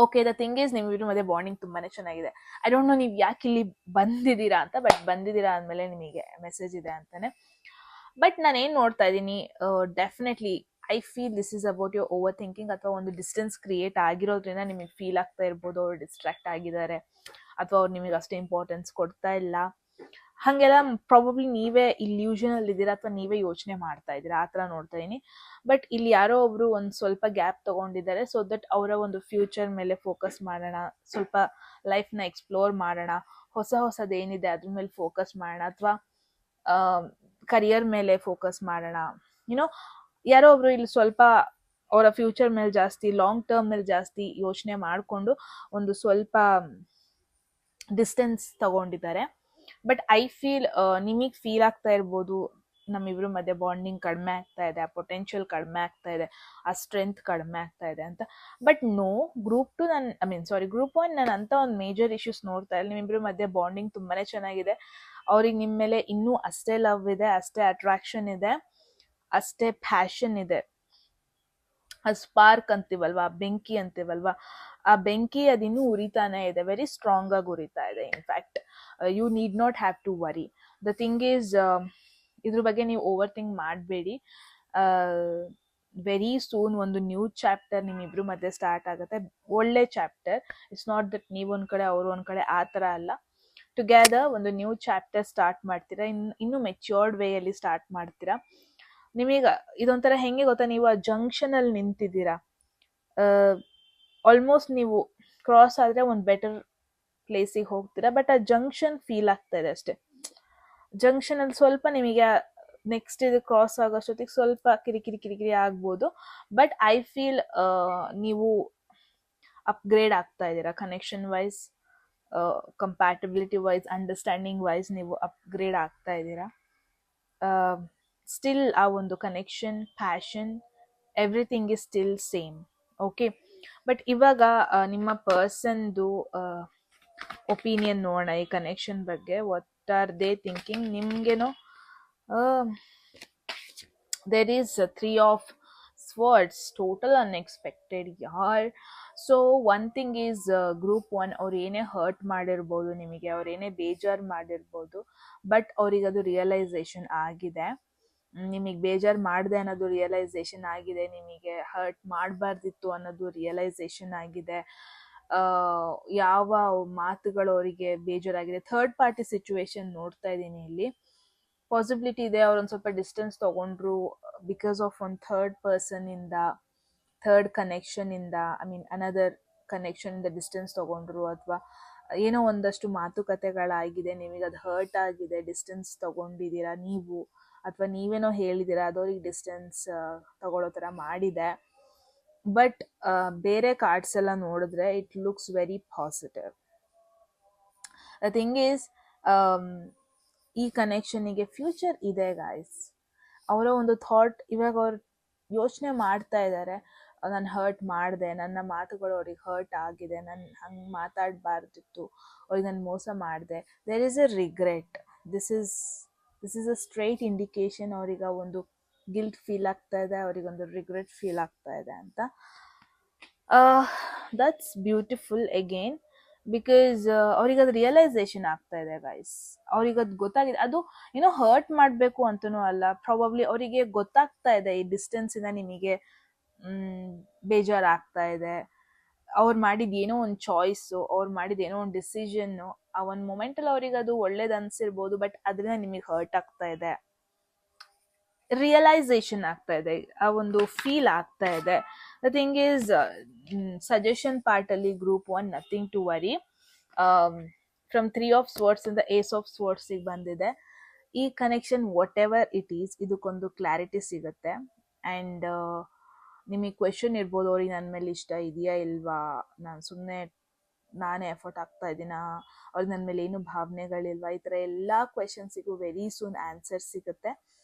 Okay, the thing is, ನಿಮ್ಮಿಬ್ರು ಮಧ್ಯೆ ಬಾಂಡಿಂಗ್ ತುಂಬಾನೇ ಚೆನ್ನಾಗಿದೆ. ಐ ಡೋಂಟ್ ನೋ ನೀವು ಯಾಕೆ ಇಲ್ಲಿ ಬಂದಿದ್ದೀರಾ ಅಂತ, ಬಟ್ ಬಂದಿದ್ದೀರಾ ಅಂದಮೇಲೆ ನಿಮಗೆ ಮೆಸೇಜ್ ಇದೆ ಅಂತಾನೆ. ಬಟ್ ನಾನು ಏನ್ ನೋಡ್ತಾ ಇದ್ದೀನಿ, definitely I feel this is about your over thinking, ಅಥವಾ ಒಂದು ಡಿಸ್ಟೆನ್ಸ್ ಕ್ರಿಯೇಟ್ ಆಗಿರೋದ್ರಿಂದ ನಿಮಗೆ ಫೀಲ್ ಆಗ್ತಾ ಇರ್ಬೋದು ಅವ್ರು ಡಿಸ್ಟ್ರಾಕ್ಟ್ ಆಗಿದ್ದಾರೆ, ಅಥವಾ ಅವ್ರು ನಿಮಗೆ ಅಷ್ಟೇ ಇಂಪಾರ್ಟೆನ್ಸ್ ಕೊಡ್ತಾ ಇಲ್ಲ. ಹಾಗೆಲ್ಲ ಪ್ರಾಬಬ್ಲಿ ನೀವೇ ಇಲ್ಯೂಷನ್ ಅಲ್ಲಿ ಇದ್ದೀರಾ, ಅಥವಾ ನೀವೇ ಯೋಚನೆ ಮಾಡ್ತಾ ಇದ್ದೀರಾ, ಆ ಥರ ನೋಡ್ತಾ ಇದೀನಿ. ಬಟ್ ಇಲ್ಲಿ ಯಾರೋ ಒಬ್ರು ಒಂದು ಸ್ವಲ್ಪ ಗ್ಯಾಪ್ ತಗೊಂಡಿದ್ದಾರೆ, ಸೊ ದಟ್ ಅವರ ಒಂದು ಫ್ಯೂಚರ್ ಮೇಲೆ ಫೋಕಸ್ ಮಾಡೋಣ, ಸ್ವಲ್ಪ ಲೈಫ್ನ ಎಕ್ಸ್ಪ್ಲೋರ್ ಮಾಡೋಣ, ಹೊಸದೇನಿದೆ ಅದ್ರ ಮೇಲೆ ಫೋಕಸ್ ಮಾಡೋಣ, ಅಥವಾ ಕರಿಯರ್ ಮೇಲೆ ಫೋಕಸ್ ಮಾಡೋಣ. ಯುನೋ, ಯಾರೋ ಒಬ್ರು ಇಲ್ಲಿ ಸ್ವಲ್ಪ ಅವರ ಫ್ಯೂಚರ್ ಮೇಲೆ ಜಾಸ್ತಿ, ಲಾಂಗ್ ಟರ್ಮ್ ಮೇಲೆ ಜಾಸ್ತಿ ಯೋಚನೆ ಮಾಡಿಕೊಂಡು ಒಂದು ಸ್ವಲ್ಪ ಡಿಸ್ಟೆನ್ಸ್ ತಗೊಂಡಿದ್ದಾರೆ. ಬಟ್ ಐ ಫೀಲ್ ನಿಮಗೆ ಫೀಲ್ ಆಗ್ತಾ ಇರ್ಬೋದು, ನಮ್ಮಿಬ್ರು ಮಧ್ಯೆ ಬಾಂಡಿಂಗ್ ಕಡಿಮೆ ಆಗ್ತಾ ಇದೆ, ಆ ಪೊಟೆನ್ಷಿಯಲ್ ಕಡಿಮೆ ಆಗ್ತಾ ಇದೆ, ಆ ಸ್ಟ್ರೆಂತ್ ಕಡಿಮೆ ಆಗ್ತಾ ಇದೆ ಅಂತ. ಬಟ್ ನೋ, ಗ್ರೂಪ್ 1 ನಾನು ಅಂತ ಒಂದು ಮೇಜರ್ ಇಶ್ಯೂಸ್ ನೋಡ್ತಾ ಇಲ್ಲ. ನಿಮ್ಮಿಬ್ರು ಮಧ್ಯೆ ಬಾಂಡಿಂಗ್ ತುಂಬಾನೇ ಚೆನ್ನಾಗಿದೆ. ಅವ್ರಿಗೆ ನಿಮ್ಮ ಮೇಲೆ ಇನ್ನೂ ಅಷ್ಟೇ ಲವ್ ಇದೆ, ಅಷ್ಟೇ ಅಟ್ರಾಕ್ಷನ್ ಇದೆ, ಅಷ್ಟೇ ಪ್ಯಾಷನ್ ಇದೆ. ಆ ಸ್ಪಾರ್ಕ್ ಅಂತೀವಲ್ವಾ, ಬೆಂಕಿ ಅಂತೀವಲ್ವಾ, ಆ ಬೆಂಕಿ ಅದಿನ್ನೂ ಉರಿತಾನೆ ಇದೆ, ವೆರಿ ಸ್ಟ್ರಾಂಗ್ ಆಗಿ ಉರಿತಾ ಇದೆ. In fact you need not have to worry. The thing is, ಇದ್ರ ಬಗ್ಗೆ ನೀವು ಓವರ್ ಥಿಂಕ್ ಮಾಡಬೇಡಿ. ವೆರಿ ಸೂನ್ ಒಂದು ನ್ಯೂ ಚಾಪ್ಟರ್ ನಿಮ್ಮಿಬ್ರು ಮಧ್ಯೆ ಸ್ಟಾರ್ಟ್ ಆಗುತ್ತೆ, ಒಳ್ಳೆ ಚಾಪ್ಟರ್. ಇಟ್ಸ್ ನಾಟ್ ದಟ್ ನೀವೊಂದ್ ಕಡೆ ಅವ್ರು ಒಂದ್ ಕಡೆ, ಆ ಥರ ಅಲ್ಲ. ಟುಗೆದರ್ ಒಂದು ನ್ಯೂ ಚಾಪ್ಟರ್ ಸ್ಟಾರ್ಟ್ ಮಾಡ್ತೀರಾ, ಇನ್ನು ಮೆಚ್ಯೂರ್ಡ್ ವೇಯಲ್ಲಿ ಸ್ಟಾರ್ಟ್ ಮಾಡ್ತೀರಾ. ನಿಮಗೆ ಇದೊಂಥರ ಹೆಂಗೆ ಗೊತ್ತಾ, ನೀವು ಆ ಜಂಕ್ಷನ್ ಅಲ್ಲಿ ನಿಂತಿದ್ದೀರಾ, ಆಲ್ಮೋಸ್ಟ್ ನೀವು ಕ್ರಾಸ್ ಆದ್ರೆ ಒಂದು ಬೆಟರ್ ಪ್ಲೇಸಿಗೆ ಹೋಗ್ತೀರಾ, ಬಟ್ ಆ ಜಂಕ್ಷನ್ ಫೀಲ್ ಆಗ್ತಾ ಇದೆ ಅಷ್ಟೇ. ಜಂಕ್ಷನ್ ಅಲ್ಲಿ ಸ್ವಲ್ಪ ನಿಮಗೆ ನೆಕ್ಸ್ಟ್ ಇದು ಕ್ರಾಸ್ ಆಗೋಷ್ಟೊತ್ತಿಗೆ ಸ್ವಲ್ಪ ಕಿರಿಕಿರಿ ಕಿರಿಕಿರಿ ಆಗ್ಬೋದು, ಬಟ್ ಐ ಫೀಲ್ ನೀವು ಅಪ್ಗ್ರೇಡ್ ಆಗ್ತಾ ಇದ್ದೀರಾ connection wise, compatibility wise, understanding wise ನೀವು ಅಪ್ಗ್ರೇಡ್ ಆಗ್ತಾ ಇದ್ದೀರಾ. ಸ್ಟಿಲ್ ಆ ಒಂದು connection, passion, everything is still same. Okay, but ಇವಾಗ ನಿಮ್ಮ ಪರ್ಸನ್ದು ಒಪಿನಿಯನ್ ನೋಡೋಣ ಈ ಕನೆಕ್ಷನ್ ಬಗ್ಗೆ. What are they thinking? ನಿಮ್ಗೇನೋ there is 3 of swords, total unexpected ಯಾರ್. So one thing is group 1 ಅವ್ರು ಏನೇ ಹರ್ಟ್ ಮಾಡಿರ್ಬೋದು ನಿಮಗೆ, ಅವ್ರು ಏನೇ ಬೇಜಾರು ಮಾಡಿರ್ಬೋದು, ಬಟ್ ಅವ್ರಿಗೆ ಅದು ರಿಯಲೈಸೇಷನ್ ಆಗಿದೆ. ನಿಮಗೆ ಬೇಜಾರು ಮಾಡಿದೆ ಅನ್ನೋದು ರಿಯಲೈಸೇಷನ್ ಆಗಿದೆ, ನಿಮಗೆ ಹರ್ಟ್ ಮಾಡಬಾರ್ದಿತ್ತು ಅನ್ನೋದು ರಿಯಲೈಸೇಷನ್ ಆಗಿದೆ. ಯಾವ ಮಾತುಗಳು ಅವರಿಗೆ ಬೇಜಾರಾಗಿದೆ. ಥರ್ಡ್ ಪಾರ್ಟಿ ಸಿಚುವೇಶನ್ ನೋಡ್ತಾ ಇದ್ದೀನಿ ಇಲ್ಲಿ. ಪಾಸಿಬಿಲಿಟಿ ಇದೆ ಅವ್ರೊಂದು ಸ್ವಲ್ಪ ಡಿಸ್ಟೆನ್ಸ್ ತಗೊಂಡ್ರು ಬಿಕಾಸ್ ಆಫ್ ಒಂದು ಥರ್ಡ್ ಪರ್ಸನ್ ಇಂದ, ಥರ್ಡ್ ಕನೆಕ್ಷನ್ ಇಂದ, ಐ ಮೀನ್ ಅನದರ್ ಕನೆಕ್ಷನ್ ಇಂದ ಡಿಸ್ಟೆನ್ಸ್ ತಗೊಂಡ್ರು, ಅಥವಾ ಏನೋ ಒಂದಷ್ಟು ಮಾತುಕತೆಗಳಾಗಿದೆ, ನಿಮಗೆ ಅದು ಹರ್ಟ್ ಆಗಿದೆ, ಡಿಸ್ಟೆನ್ಸ್ ತಗೊಂಡಿದ್ದೀರಾ ನೀವು, ಅಥವಾ ನೀವೇನೋ ಹೇಳಿದ್ದೀರಾ ಅದವ್ರಿಗೆ ಡಿಸ್ಟೆನ್ಸ್ ತಗೊಳ್ಳೋ ಥರ ಮಾಡಿದೆ. ಬಟ್ ಬೇರೆ ಕಾರ್ಡ್ಸ್ ಎಲ್ಲ ನೋಡಿದ್ರೆ it looks very positive. The thing is, ಈ ಕನೆಕ್ಷನಿಗೆ ಫ್ಯೂಚರ್ ಇದೆ ಗಾಯ್ಸ್. ಅವರ ಒಂದು ಥಾಟ್ ಇವಾಗ ಅವ್ರು ಯೋಚನೆ ಮಾಡ್ತಾ ಇದ್ದಾರೆ, ನಾನು ಹರ್ಟ್ ಮಾಡಿದೆ, ನನ್ನ ಮಾತುಗಳು ಅವ್ರಿಗೆ ಹರ್ಟ್ ಆಗಿದೆ, ನಾನು ಹಂಗೆ ಮಾತಾಡಬಾರ್ದಿತ್ತು, ಅವ್ರಿಗೆ ನಾನು ಮೋಸ ಮಾಡಿದೆ. There is a regret. This is a straight indication. ಅವ್ರಿಗೆ ಒಂದು ಗಿಲ್ಟ್ ಫೀಲ್ ಆಗ್ತಾ ಇದೆ, ಅವ್ರಿಗೊಂದು ರಿಗ್ರೆಟ್ ಫೀಲ್ ಆಗ್ತಾ ಇದೆ ಅಂತ. ದಟ್ಸ್ ಬ್ಯೂಟಿಫುಲ್ ಅಗೇನ್, ಬಿಕಾಸ್ ಅವ್ರಿಗೆ ಅದು ರಿಯಲೈಸೇಷನ್ ಆಗ್ತಾ ಇದೆ ಗೈಸ್. ಅವ್ರಿಗೆ ಅದು ಗೊತ್ತಾಗಿದೆ, ಅದು ಏನೋ ಹರ್ಟ್ ಮಾಡಬೇಕು ಅಂತನೂ ಅಲ್ಲ, ಪ್ರಾಬಬ್ಲಿ ಅವರಿಗೆ ಗೊತ್ತಾಗ್ತಾ ಇದೆ ಈ ಡಿಸ್ಟೆನ್ಸಿಂದ ನಿಮಗೆ ಬೇಜಾರಾಗ್ತಾ ಇದೆ. ಅವ್ರು ಮಾಡಿದ ಏನೋ ಒಂದು ಚಾಯ್ಸು, ಅವ್ರು ಮಾಡಿದ ಏನೋ ಒಂದು ಡಿಸಿಷನ್ನು, ಆ ಒಂದು ಮೊಮೆಂಟಲ್ಲಿ ಅವ್ರಿಗೆ ಅದು ಒಳ್ಳೇದು ಅನ್ಸಿರ್ಬೋದು, ಬಟ್ ಅದರಿಂದ ನಿಮಗೆ ಹರ್ಟ್ ಆಗ್ತಾ ಇದೆ, ರಿಯಲೈಸೇಷನ್ ಆಗ್ತಾ ಇದೆ, ಆ ಒಂದು ಫೀಲ್ ಆಗ್ತಾ ಇದೆ. ದ ಥಿಂಗ್ ಈಸ್, ಸಜೆಷನ್ ಪಾರ್ಟಲ್ಲಿ group 1 nothing to worry. From 3 of swords ಇಂದ ಏಸ್ ಆಫ್ ಸ್ವಾರ್ಡ್ಸಿಗೆ ಬಂದಿದೆ. ಈ connection whatever it is, ಇದಕ್ಕೊಂದು ಕ್ಲಾರಿಟಿ ಸಿಗುತ್ತೆ. ಆ್ಯಂಡ್ ನಿಮಗೆ ಕ್ವೆಶನ್ ಇರ್ಬೋದು, ಅವ್ರಿಗೆ ನನ್ನ ಮೇಲೆ ಇಷ್ಟ ಇದೆಯಾ ಇಲ್ವಾ, ನಾನು ಸುಮ್ಮನೆ ನಾನೇ ಎಫರ್ಟ್ ಆಗ್ತಾ ಇದ್ದೀನಾ, ಅವ್ರಿಗೆ ನನ್ನ ಮೇಲೆ ಏನು ಭಾವನೆಗಳಿಲ್ವಾ, ಈ ಥರ ಎಲ್ಲ ಕ್ವೆಶನ್ಸಿಗೂ ವೆರಿ ಸೂನ್ ಆನ್ಸರ್ ಸಿಗುತ್ತೆ.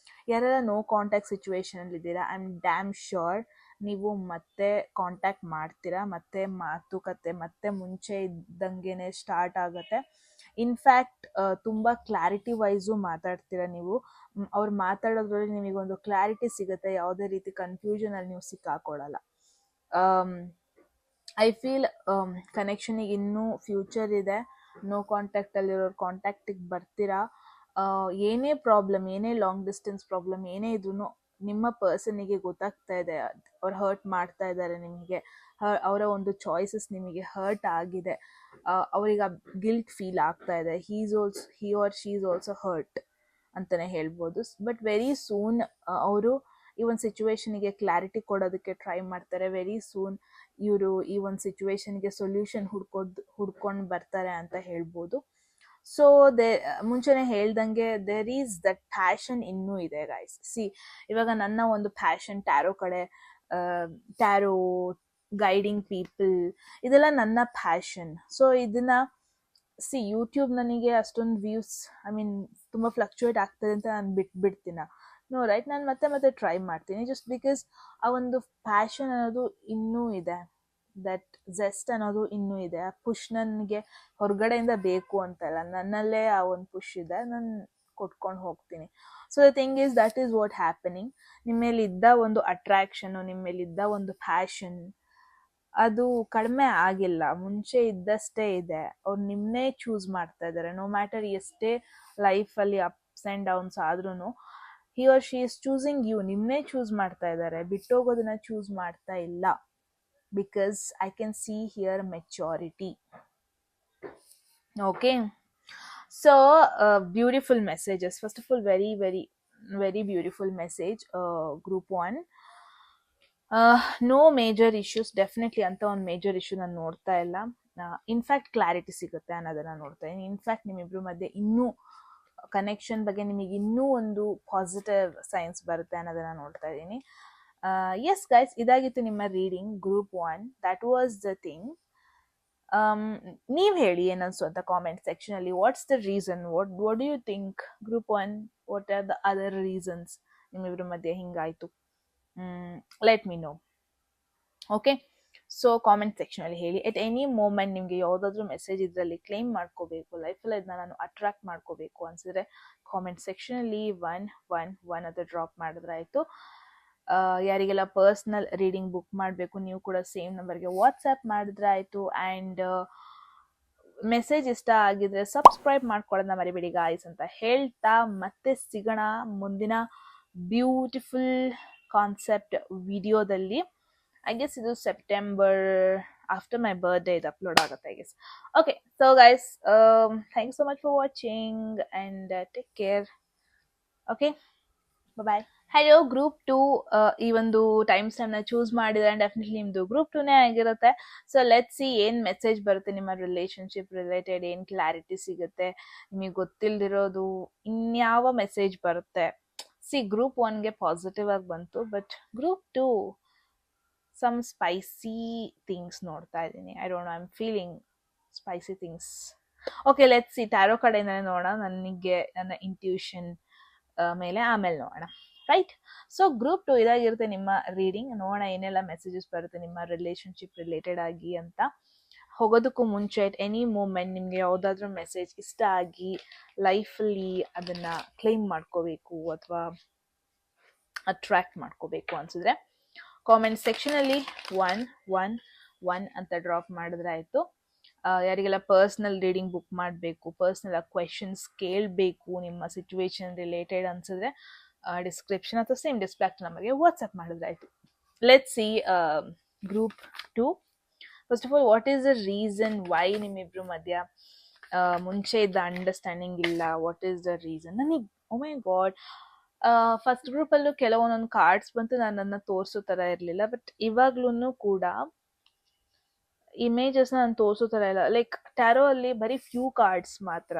ಯಾರೆಲ್ಲ ನೋ ಕಾಂಟ್ಯಾಕ್ಟ್ ಸಿಚುವೇಶನಲ್ಲಿ ಇದ್ದೀರಾ, ಐ ಆಮ್ ಡ್ಯಾಮ್ ಶ್ಯೂರ್ ನೀವು ಮತ್ತೆ ಕಾಂಟ್ಯಾಕ್ಟ್ ಮಾಡ್ತೀರಾ, ಮತ್ತೆ ಮಾತುಕತೆ ಮತ್ತೆ ಮುಂಚೆ ಇದ್ದಂಗೆ ಸ್ಟಾರ್ಟ್ ಆಗುತ್ತೆ. ಇನ್ಫ್ಯಾಕ್ಟ್ ತುಂಬ ಕ್ಲಾರಿಟಿ ವೈಸು ಮಾತಾಡ್ತೀರಾ ನೀವು. ಅವ್ರು ಮಾತಾಡೋದ್ರಲ್ಲಿ ನಿಮಗೊಂದು ಕ್ಲಾರಿಟಿ ಸಿಗುತ್ತೆ, ಯಾವುದೇ ರೀತಿ ಕನ್ಫ್ಯೂಷನಲ್ಲಿ ನೀವು ಸಿಕ್ಕಾಕೊಳ್ಳಲ್ಲ. ಐ ಫೀಲ್ ಕನೆಕ್ಷನಿಗೆ ಇನ್ನೂ ಫ್ಯೂಚರ್ ಇದೆ. ನೋ ಕಾಂಟ್ಯಾಕ್ಟಲ್ಲಿರೋರು ಕಾಂಟ್ಯಾಕ್ಟಿಗೆ ಬರ್ತೀರಾ. ಏನೇ ಪ್ರಾಬ್ಲಮ್, ಏನೇ ಲಾಂಗ್ ಡಿಸ್ಟೆನ್ಸ್ ಪ್ರಾಬ್ಲಮ್ ಏನೇ ಇದ್ರೂ ನಿಮ್ಮ ಪರ್ಸನಿಗೆ ಗೊತ್ತಾಗ್ತಾ ಇದೆ ಅವ್ರು ಹರ್ಟ್ ಮಾಡ್ತಾ ಇದ್ದಾರೆ ನಿಮಗೆ, ಅವರ ಒಂದು ಚಾಯ್ಸಸ್ ನಿಮಗೆ ಹರ್ಟ್ ಆಗಿದೆ, ಅವ್ರಿಗೆ ಗಿಲ್ಟ್ ಫೀಲ್ ಆಗ್ತಾ ಇದೆ, ಹಿ or she is also hurt ಅಂತಲೇ ಹೇಳ್ಬೋದು. ಬಟ್ ವೆರಿ ಸೂನ್ ಅವರು ಈ ಒಂದು ಸಿಚುವೇಶನಿಗೆ ಕ್ಲಾರಿಟಿ ಕೊಡೋದಕ್ಕೆ ಟ್ರೈ ಮಾಡ್ತಾರೆ. ವೆರಿ ಸೂನ್ ಇವರು ಈ ಒಂದು ಸಿಚುವೇಶನ್ಗೆ ಸೊಲ್ಯೂಷನ್ ಹುಡ್ಕೊಂಡು ಬರ್ತಾರೆ ಅಂತ ಹೇಳ್ಬೋದು. ಸೊ ಮುಂಚೆನೆ ಹೇಳ್ದಂಗೆ ದೇರ್ ಈಸ್ ದಟ್ ಪ್ಯಾಷನ್ ಇನ್ನೂ ಇದೆ ಗೈಸ್. ಇವಾಗ ನನ್ನ ಒಂದು ಪ್ಯಾಷನ್ ಟ್ಯಾರೋ ಕಡೆ, ಟ್ಯಾರೋ, ಗೈಡಿಂಗ್ ಪೀಪಲ್, ಇದೆಲ್ಲ ನನ್ನ ಪ್ಯಾಷನ್. ಸೊ ಇದನ್ನ ಯೂಟ್ಯೂಬ್ ನನಗೆ ಅಷ್ಟೊಂದು ವ್ಯೂಸ್, ಐ ಮೀನ್ ತುಂಬ ಫ್ಲಕ್ಚುಯೇಟ್ ಆಗ್ತದೆ ಅಂತ ನಾನು ಬಿಟ್ಬಿಡ್ತೀನ? ನೋ ರೈಟ್, ನಾನು ಮತ್ತೆ ಟ್ರೈ ಮಾಡ್ತೀನಿ, ಜಸ್ಟ್ ಬಿಕಾಸ್ ಆ ಒಂದು ಪ್ಯಾಷನ್ ಅನ್ನೋದು ಇನ್ನೂ ಇದೆ, ದಟ್ ಜೆಸ್ಟ್ ಅನ್ನೋದು ಇನ್ನೂ ಇದೆ. ಆ ಪುಷ್ ನನಗೆ ಹೊರಗಡೆಯಿಂದ ಬೇಕು ಅಂತಲ್ಲ, ನನ್ನಲ್ಲೇ ಆ ಒಂದು ಪುಷ್ ಇದೆ, ನಾನು ಕೊಟ್ಕೊಂಡು ಹೋಗ್ತೀನಿ. So the thing is, that is what happening. ನಿಮ್ಮ ಮೇಲಿದ್ದ ಒಂದು ಅಟ್ರಾಕ್ಷನು, ನಿಮ್ಮ ಮೇಲಿದ್ದ ಒಂದು ಪ್ಯಾಷನ್ ಅದು ಕಡಿಮೆ ಆಗಿಲ್ಲ, ಮುಂಚೆ ಇದ್ದಷ್ಟೇ ಇದೆ. ಅವ್ರು ನಿಮ್ಮನ್ನೇ ಚೂಸ್ ಮಾಡ್ತಾ ಇದ್ದಾರೆ. ನೋ ಮ್ಯಾಟರ್ ಎಷ್ಟೇ ಲೈಫಲ್ಲಿ ಅಪ್ಸ್ ಆ್ಯಂಡ್ ಡೌನ್ಸ್ ಆದ್ರೂ he or she is choosing you. ನಿಮ್ಮನ್ನೇ ಚೂಸ್ ಮಾಡ್ತಾ ಇದ್ದಾರೆ, ಬಿಟ್ಟೋಗೋದನ್ನ ಚೂಸ್ ಮಾಡ್ತಾ ಇಲ್ಲ. Because I can see here maturity. Okay, so beautiful messages. First of all, very very beautiful message. Group 1, no major issues, definitely ಅಂತ ಒಂದು major issue ನಾನು ನೋಡ್ತಾ ಇಲ್ಲ. ಇನ್ಫ್ಯಾಕ್ಟ್ ಕ್ಲಾರಿಟಿ ಸಿಗುತ್ತೆ ಅನ್ನೋದನ್ನ ನೋಡ್ತಾ ಇದ್ದೀನಿ. ಇನ್ಫ್ಯಾಕ್ಟ್ ನಿಮ್ಮಿಬ್ರು ಮಧ್ಯೆ ಇನ್ನೂ ಕನೆಕ್ಷನ್ ಬಗ್ಗೆ ನಿಮಗೆ ಇನ್ನೂ ಒಂದು ಪಾಸಿಟಿವ್ ಸೈನ್ಸ್ ಬರುತ್ತೆ ಅನ್ನೋದನ್ನ ನೋಡ್ತಾ ಇದ್ದೀನಿ. ಎಸ್ ಗೈಸ್, ಇದಾಗಿತ್ತು ನಿಮ್ಮ reading group 1. That was the thing. ನೀವ್ ಹೇಳಿ ಏನನ್ಸು ಅಂತ ಕಾಮೆಂಟ್ ಸೆಕ್ಷನ್ ಅಲ್ಲಿ. What's the reason, what do you think group 1, what are the other reasons ನಿಮ್ಮಿಬ್ರ ಮಧ್ಯೆ ಹಿಂಗಾಯ್ತು? Let me know. Okay, so comment section ಅಲ್ಲಿ ಹೇಳಿ. ಎಟ್ ಎನಿ ಮೂಮೆಂಟ್ ನಿಮ್ಗೆ ಯಾವ್ದಾದ್ರು ಮೆಸೇಜ್ ಇದ್ರಲ್ಲಿ ಕ್ಲೈಮ್ ಮಾಡ್ಕೋಬೇಕು, ಲೈಫಲ್ಲಿ ಇದನ್ನ ನಾನು ಅಟ್ರಾಕ್ಟ್ ಮಾಡ್ಕೋಬೇಕು ಅನ್ಸಿದ್ರೆ ಕಾಮೆಂಟ್ ಸೆಕ್ಷನ್ ಅಲ್ಲಿ 111 ಅಂತ ಡ್ರಾಪ್ ಮಾಡಿದ್ರೆ ಆಯ್ತು. ಯಾರಿಗೆಲ್ಲ ಪರ್ಸ್ನಲ್ ರೀಡಿಂಗ್ ಬುಕ್ ಮಾಡಬೇಕು ನೀವು ಕೂಡ ಸೇಮ್ ನಂಬರ್ಗೆ ವಾಟ್ಸ್ಆ್ಯಪ್ ಮಾಡಿದ್ರೆ ಆಯಿತು. ಆ್ಯಂಡ್ ಮೆಸೇಜ್ ಇಷ್ಟ ಆಗಿದ್ರೆ ಸಬ್ಸ್ಕ್ರೈಬ್ ಮಾಡ್ಕೊಳ್ಳೋದನ್ನ ಮರಿಬೇಡಿ ಗಾಯ್ಸ್ ಅಂತ ಹೇಳ್ತಾ ಮತ್ತೆ ಸಿಗೋಣ ಮುಂದಿನ ಬ್ಯೂಟಿಫುಲ್ ಕಾನ್ಸೆಪ್ಟ್ ವಿಡಿಯೋದಲ್ಲಿ. ಐ ಗೆಸ್ ಇದು ಸೆಪ್ಟೆಂಬರ್ ಆಫ್ಟರ್ ಮೈ ಬರ್ತ್ಡೇ ಇದು ಅಪ್ಲೋಡ್ ಆಗುತ್ತೆ I guess. Okay, so guys, thank you so much for watching and take care. Okay, bye. Hello group 2, ಈ ಒಂದು ಟೈಮ್ ಸ್ಟ್ಯಾಂಪ್ನ ಚೂಸ್ ಮಾಡಿದ್ರೆ ಡೆಫಿನೆಟ್ಲಿ ನಿಮ್ದು ಗ್ರೂಪ್ 2ನೇ ಆಗಿರುತ್ತೆ. ಸೊ ಲೆಟ್ಸ್ ಸಿ ಏನು ಮೆಸೇಜ್ ಬರುತ್ತೆ ನಿಮ್ಮ ರಿಲೇಶನ್ಶಿಪ್ ರಿಲೇಟೆಡ್, ಏನು ಕ್ಲಾರಿಟಿ ಸಿಗುತ್ತೆ, ನಿಮಗೆ ಗೊತ್ತಿಲ್ದಿರೋದು ಇನ್ಯಾವ ಮೆಸೇಜ್ ಬರುತ್ತೆ. ಸಿ ಗ್ರೂಪ್ 1ಗೆ ಪಾಸಿಟಿವ್ ಆಗಿ ಬಂತು, but group 2 some spicy things ನೋಡ್ತಾ ಇದ್ದೀನಿ. I don't know, I am feeling spicy things. Okay, let's see, tarot ಕಡೆಯಿಂದನೇ ನೋಡೋಣ. ನನಗೆ ನನ್ನ ಇಂಟ್ಯೂಷನ್ ಮೇಲೆ ಆಮೇಲೆ ನೋಡೋಣ, ರೈಟ್? ಸೊ ಗ್ರೂಪ್ 2 ಇದಾಗಿರುತ್ತೆ ನಿಮ್ಮ ರೀಡಿಂಗ್. ನೋಡೋಣ ಏನೆಲ್ಲ ಮೆಸೇಜಸ್ ಬರುತ್ತೆ ನಿಮ್ಮ ರಿಲೇಶನ್ಶಿಪ್ ರಿಲೇಟೆಡ್ ಆಗಿ ಅಂತ. ಹೋಗೋದಕ್ಕೂ ಮುಂಚೆ ಎಟ್ ಎನಿ ಮೂಮೆಂಟ್ ನಿಮಗೆ ಯಾವುದಾದ್ರೂ ಮೆಸೇಜ್ ಇಷ್ಟ ಆಗಿ ಲೈಫಲ್ಲಿ ಅದನ್ನು ಕ್ಲೈಮ್ ಮಾಡ್ಕೋಬೇಕು ಅಥವಾ ಅಟ್ರಾಕ್ಟ್ ಮಾಡ್ಕೋಬೇಕು ಅನ್ಸಿದ್ರೆ ಕಾಮೆಂಟ್ ಸೆಕ್ಷನಲ್ಲಿ 111 ಅಂತ ಡ್ರಾಪ್ ಮಾಡಿದ್ರೆ ಆಯಿತು. ಯಾರಿಗೆಲ್ಲ ಪರ್ಸ್ನಲ್ ರೀಡಿಂಗ್ ಬುಕ್ ಮಾಡಬೇಕು, ಪರ್ಸ್ನಲ್ ಕ್ವೆಶನ್ಸ್ ಕೇಳಬೇಕು ನಿಮ್ಮ ಸಿಚುವೇಶನ್ ರಿಲೇಟೆಡ್ ಅನ್ಸಿದ್ರೆ ಡಿಸ್ಕ್ರಿಪ್ಷನ್ ಅಥವಾ ಸೇಮ್ ಡಿಸ್ಪ್ಲೇ ನಮಗೆ ವಾಟ್ಸ್ಆ್ಯಪ್ ಮಾಡಿದ್ರೆ ಆಯಿತು. Let's see group 2. First of all, what is the reason why ನಿಮ್ಮಿಬ್ರು ಮಧ್ಯ ಮುಂಚೆ ಇದ್ದ ಅಂಡರ್ಸ್ಟ್ಯಾಂಡಿಂಗ್ ಇಲ್ಲ? What is the reason? ನನಗೆ ಓ ಮೈ ಗಾಡ್, ಫಸ್ಟ್ ಗ್ರೂಪಲ್ಲೂ ಕೆಲವೊಂದೊಂದು ಕಾರ್ಡ್ಸ್ ಬಂತು, ನನ್ನನ್ನು ತೋರಿಸೋ ಥರ ಇರಲಿಲ್ಲ. ಬಟ್ ಇವಾಗ್ಲೂ ಕೂಡ ಇಮೇಜಸ್ನ ನಾನು ತೋರಿಸೋ ಥರ ಇಲ್ಲ. ಲೈಕ್ ಟ್ಯಾರೋ ಅಲ್ಲಿ ಬರೀ ಫ್ಯೂ ಕಾರ್ಡ್ಸ್ ಮಾತ್ರ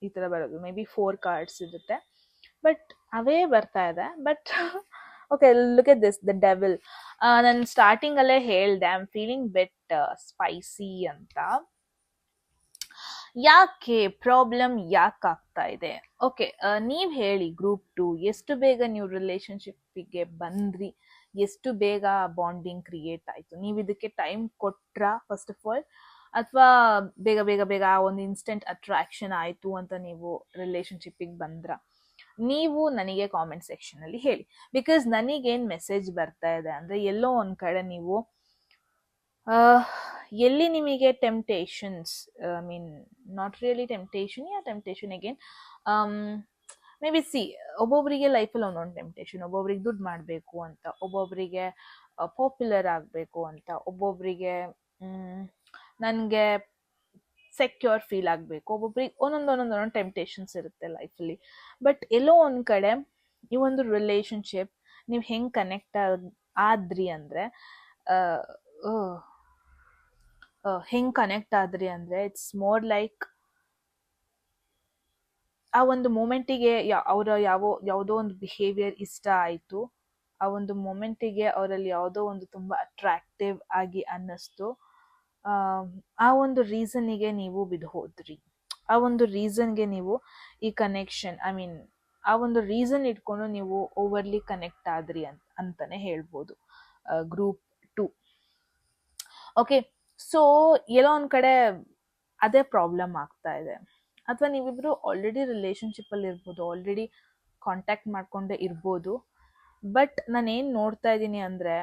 ಈ ಥರ ಬರೋದು, ಮೇ ಬಿ 4 ಕಾರ್ಡ್ಸ್ ಇರುತ್ತೆ, ಬಟ್ ಅವೇ ಬರ್ತಾ ಇದೆ. But okay, look at this, the devil. ನಾನು ಸ್ಟಾರ್ಟಿಂಗಲ್ಲೇ ಹೇಳ್ದೆ I am feeling bit spicy ಅಂತ. ಯಾಕೆ ಪ್ರಾಬ್ಲಮ್ ಯಾಕೆ ಆಗ್ತಾ ಇದೆ? ಓಕೆ, ನೀವು ಹೇಳಿ ಗ್ರೂಪ್ 2, ಎಷ್ಟು ಬೇಗ ನೀವು ರಿಲೇಶನ್ಶಿಪ್ಪಿಗೆ ಬಂದ್ರಿ? ಎಷ್ಟು ಬೇಗ ಬಾಂಡಿಂಗ್ ಕ್ರಿಯೇಟ್ ಆಯಿತು? ನೀವು ಇದಕ್ಕೆ ಟೈಮ್ ಕೊಟ್ರಾ ಫಸ್ಟ್ ಆಫ್ ಆಲ್, ಅಥವಾ ಬೇಗ ಬೇಗ ಬೇಗ ಒಂದು ಇನ್ಸ್ಟೆಂಟ್ ಅಟ್ರಾಕ್ಷನ್ ಆಯಿತು ಅಂತ ನೀವು ರಿಲೇಶನ್ಶಿಪ್ಪಿಗೆ ಬಂದ್ರ? ನೀವು ನನಗೆ ಕಾಮೆಂಟ್ ಸೆಕ್ಷನಲ್ಲಿ ಹೇಳಿ. ಬಿಕಾಸ್ ನನಗೇನು ಮೆಸೇಜ್ ಬರ್ತಾ ಇದೆ ಅಂದರೆ, ಎಲ್ಲೋ ಒಂದು ಕಡೆ ನೀವು ಎಲ್ಲಿ ನಿಮಗೆ temptations, I mean not really temptation, yeah temptation again, may be C, ಒಬ್ಬೊಬ್ಬರಿಗೆ ಲೈಫಲ್ಲಿ ಒಂದೊಂದು ಟೆಂಪ್ಟೇಷನ್. ಒಬ್ಬೊಬ್ರಿಗೆ ದುಡ್ಡು ಮಾಡಬೇಕು ಅಂತ, ಒಬ್ಬೊಬ್ಬರಿಗೆ ಪಾಪ್ಯುಲರ್ ಆಗಬೇಕು ಅಂತ, ಒಬ್ಬೊಬ್ಬರಿಗೆ ನನಗೆ ಸೆಕ್ಯೂರ್ ಫೀಲ್ ಆಗಬೇಕು, ಒಬ್ಬೊಬ್ರಿಗೆ ಒಂದೊಂದು ಟೆಂಪ್ಟೇಷನ್ಸ್ ಇರುತ್ತೆ ಲೈಫಲ್ಲಿ. ಬಟ್ ಎಲ್ಲೋ ಒಂದು ಕಡೆ ಈ ಒಂದು ರಿಲೇಶನ್ಶಿಪ್ ನೀವು ಹೆಂಗೆ ಕನೆಕ್ಟ್ ಆದ್ರಿ ಅಂದರೆ ಇಟ್ಸ್ ಮೋರ್ ಲೈಕ್ ಆ ಒಂದು ಮೂಮೆಂಟಿಗೆ ಅವರ ಯಾವುದೋ ಒಂದು ಬಿಹೇವಿಯರ್ ಇಷ್ಟ ಆಯಿತು, ಆ ಒಂದು ಮೂಮೆಂಟಿಗೆ ಅವರಲ್ಲಿ ಯಾವುದೋ ಒಂದು ತುಂಬ ಅಟ್ರಾಕ್ಟಿವ್ ಆಗಿ ಅನ್ನಿಸ್ತು. ಆ ಒಂದು ರೀಸನ್ನಿಗೆ ನೀವು ಬಿದ್ದು ಹೋದ್ರಿ, ಆ ಒಂದು ರೀಸನ್ಗೆ ನೀವು ಈ ಕನೆಕ್ಷನ್, ಐ ಮೀನ್ ಆ ಒಂದು ರೀಸನ್ ಇಟ್ಕೊಂಡು ನೀವು ಓವರ್ಲಿ ಕನೆಕ್ಟ್ ಆದ್ರಿ ಅಂತಾನೆ ಹೇಳ್ಬೋದು ಗ್ರೂಪ್ 2. ಓಕೆ, ಸೊ ಎಲ್ಲೋ ಒಂದು ಕಡೆ ಅದೇ ಪ್ರಾಬ್ಲಮ್ ಆಗ್ತಾ ಇದೆ. ಅಥವಾ ನೀವಿಬ್ರು ಆಲ್ರೆಡಿ ರಿಲೇಶನ್ಶಿಪ್ಪಲ್ಲಿ ಇರ್ಬೋದು, ಆಲ್ರೆಡಿ ಕಾಂಟ್ಯಾಕ್ಟ್ ಮಾಡ್ಕೊಂಡೇ ಇರ್ಬೋದು. ಬಟ್ ನಾನೇನು ನೋಡ್ತಾ ಇದ್ದೀನಿ ಅಂದರೆ,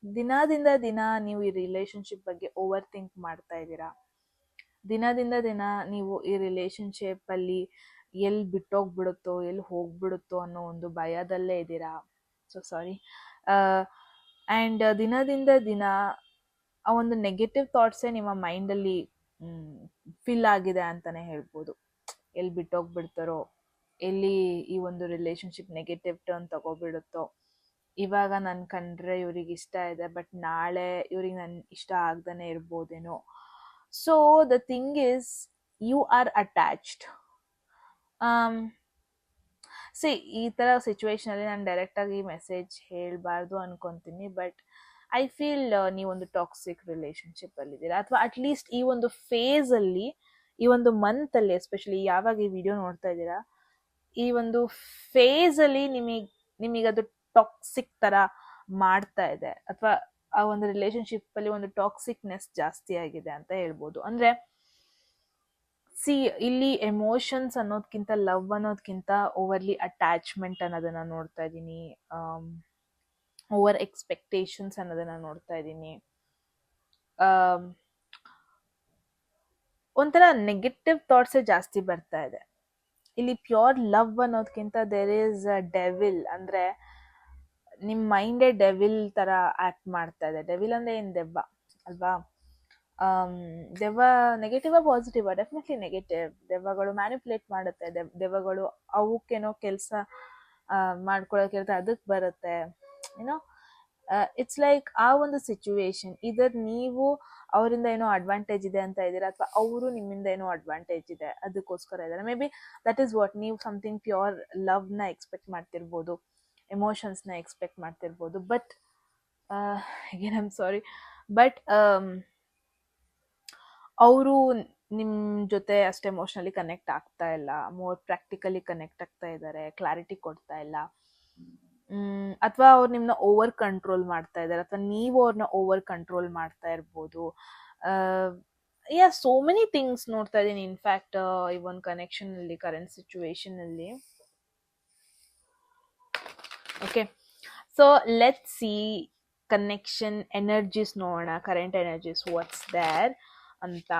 ದಿನದಿಂದ ದಿನ ನೀವು ಈ ರಿಲೇಶನ್ಶಿಪ್ ಬಗ್ಗೆ ಓವರ್ ಥಿಂಕ್ ಮಾಡ್ತಾ ಇದ್ದೀರಾ. ದಿನದಿಂದ ದಿನ ನೀವು ಈ ರಿಲೇಶನ್ಶಿಪ್ಪಲ್ಲಿ ಎಲ್ಲಿ ಬಿಟ್ಟೋಗ್ಬಿಡುತ್ತೋ, ಎಲ್ಲಿ ಹೋಗ್ಬಿಡುತ್ತೋ ಅನ್ನೋ ಒಂದು ಭಯದಲ್ಲೇ ಇದ್ದೀರಾ. So sorry. ಆ್ಯಂಡ್ ದಿನದಿಂದ ದಿನ ಆ ಒಂದು ನೆಗೆಟಿವ್ ಥಾಟ್ಸೇ ನಿಮ್ಮ ಮೈಂಡಲ್ಲಿ ಫಿಲ್ ಆಗಿದೆ ಅಂತಲೇ ಹೇಳ್ಬೋದು. ಎಲ್ಲಿ ಬಿಟ್ಟೋಗ್ಬಿಡ್ತಾರೋ, ಎಲ್ಲಿ ಈ ಒಂದು ರಿಲೇಶನ್ಶಿಪ್ ನೆಗೆಟಿವ್ ಟರ್ನ್ ತಗೋಬಿಡುತ್ತೋ, ಇವಾಗ ನನ್ ಕಂಡ್ರೆ ಇವ್ರಿಗೆ ಇಷ್ಟ ಇದೆ ಬಟ್ ನಾಳೆ ಇವ್ರಿಗೆ ನನ್ ಇಷ್ಟ ಆಗ್ದೇ ಇರ್ಬೋದೇನೋ. So the thing is you are attached. See ಈ ತರ ಸಿಚುವೇಶನ್ ಅಲ್ಲಿ ನಾನು ಡೈರೆಕ್ಟ್ ಆಗಿ ಮೆಸೇಜ್ ಹೇಳ್ಬಾರ್ದು ಅನ್ಕೊಂತೀನಿ, ಬಟ್ ಐ ಫೀಲ್ ನೀವೊಂದು ಟಾಕ್ಸಿಕ್ ರಿಲೇಶನ್ಶಿಪ್ ಅಲ್ಲಿ ಇದ್ದೀರಾ, ಅಥವಾ ಅಟ್ಲೀಸ್ಟ್ ಈ ಒಂದು ಫೇಸ್ ಅಲ್ಲಿ, ಈ ಒಂದು ಮಂತ್ ಅಲ್ಲಿ ಎಸ್ಪೆಷಲಿ ಯಾವಾಗ ಈ ವಿಡಿಯೋ ನೋಡ್ತಾ ಇದ್ದೀರಾ, ಈ ಒಂದು ಫೇಸ್ ಅಲ್ಲಿ ನಿಮಗದು ಟಾಕ್ಸಿಕ್ ತರ ಮಾಡ್ತಾ ಇದೆ, ಅಥವಾ ಆ ಒಂದು ರಿಲೇಶನ್ಶಿಪ್ ಅಲ್ಲಿ ಒಂದು ಟಾಕ್ಸಿಕ್ನೆಸ್ ಜಾಸ್ತಿ ಆಗಿದೆ ಅಂತ ಹೇಳ್ಬೋದು. ಅಂದ್ರೆ ಸಿ ಇಲ್ಲಿ ಎಮೋಷನ್ಸ್ ಅನ್ನೋದ್ಕಿಂತ ಲವ್ ಅನ್ನೋದ್ಕಿಂತ ಓವರ್ಲಿ ಅಟ್ಯಾಚ್ಮೆಂಟ್ ಅನ್ನೋದನ್ನ ನೋಡ್ತಾ ಇದ್ದೀನಿ, ಓವರ್ ಎಕ್ಸ್ಪೆಕ್ಟೇಷನ್ಸ್ ಅನ್ನೋದನ್ನ ನೋಡ್ತಾ ಇದ್ದೀನಿ. ಒಂಥರ ನೆಗೆಟಿವ್ ಥಾಟ್ಸೇ ಜಾಸ್ತಿ ಬರ್ತಾ ಇದೆ ಇಲ್ಲಿ. ಪ್ಯೂರ್ ಲವ್ ಅನ್ನೋದ್ಕಿಂತ ದೇರ್ ಈಸ್ ಅ ಡೆವಿಲ್, ಅಂದ್ರೆ ನಿಮ್ ಮೈಂಡೇ ಡೆವಿಲ್ ತರ ಆಕ್ಟ್ ಮಾಡ್ತಾ ಇದೆ. ಡೆವಿಲ್ ಅಂದ್ರೆ ಏನ್, ದೆವ್ವ ಅಲ್ವಾ? ದೆವ್ವ ನೆಗೆಟಿವ್ ಪಾಸಿಟಿವ್? Definitely negative. ದೆವ್ವಗಳು ಮ್ಯಾನಿಪುಲೇಟ್ ಮಾಡುತ್ತೆ, ದೆವ್ವಗಳು ಅವಕ್ಕೇನೋ ಕೆಲಸ ಮಾಡ್ಕೊಳಕಿರುತ್ತೆ, ಅದಕ್ಕೆ ಬರುತ್ತೆ, ಏನೋ. ಇಟ್ಸ್ ಲೈಕ್ ಆ ಒಂದು ಸಿಚುವೇಶನ್, ಇದರ್ ನೀವು ಅವರಿಂದ ಏನೋ ಅಡ್ವಾಂಟೇಜ್ ಇದೆ ಅಂತ ಇದ್ದೀರಾ, ಅಥವಾ ಅವರು ನಿಮ್ಮಿಂದ ಏನೋ ಅಡ್ವಾಂಟೇಜ್ ಇದೆ ಅದಕ್ಕೋಸ್ಕರ ಇದ್ದಾರೆ. Maybe that is what, ನೀವು ಸಮಥಿಂಗ್ ಪ್ಯೂರ್ ಲವ್ನ ಎಕ್ಸ್ಪೆಕ್ಟ್ ಮಾಡ್ತಿರ್ಬೋದು, ಎಮೋಷನ್ಸ್ನ ಎಕ್ಸ್ಪೆಕ್ಟ್ ಮಾಡ್ತಿರ್ಬೋದು, but again I am sorry, but ಅವರು ನಿಮ್ ಜೊತೆ ಅಷ್ಟು ಎಮೋಷನಲಿ ಕನೆಕ್ಟ್ ಆಗ್ತಾ ಇಲ್ಲ, ಮೋರ್ ಪ್ರಾಕ್ಟಿಕಲಿ ಕನೆಕ್ಟ್ ಆಗ್ತಾ ಇದ್ದಾರೆ, ಕ್ಲಾರಿಟಿ ಕೊಡ್ತಾ ಇಲ್ಲ, ಅಥವಾ ಅವ್ರು ನಿಮ್ನ ಓವರ್ ಕಂಟ್ರೋಲ್ ಮಾಡ್ತಾ ಇದ್ದಾರೆ, ಅಥವಾ ನೀವು ಅವ್ರನ್ನ ಓವರ್ ಕಂಟ್ರೋಲ್ ಮಾಡ್ತಾ ಇರ್ಬೋದು. ಸೋ ಮೆನಿ ಥಿಂಗ್ಸ್ ನೋಡ್ತಾ ಇದ್ದೀನಿ ಇನ್ಫ್ಯಾಕ್ಟ್ ಈ ಒಂದು ಕನೆಕ್ಷನ್ ಅಲ್ಲಿ, ಕರೆಂಟ್ ಸಿಚುವೇಶನ್ ಅಲ್ಲಿ. Okay, so let see connection energies ನೋಡೋಣ, ಕರೆಂಟ್ ಎನರ್ಜೀಸ್ ವಾಟ್ಸ್ ದೇರ್ ಅಂತ.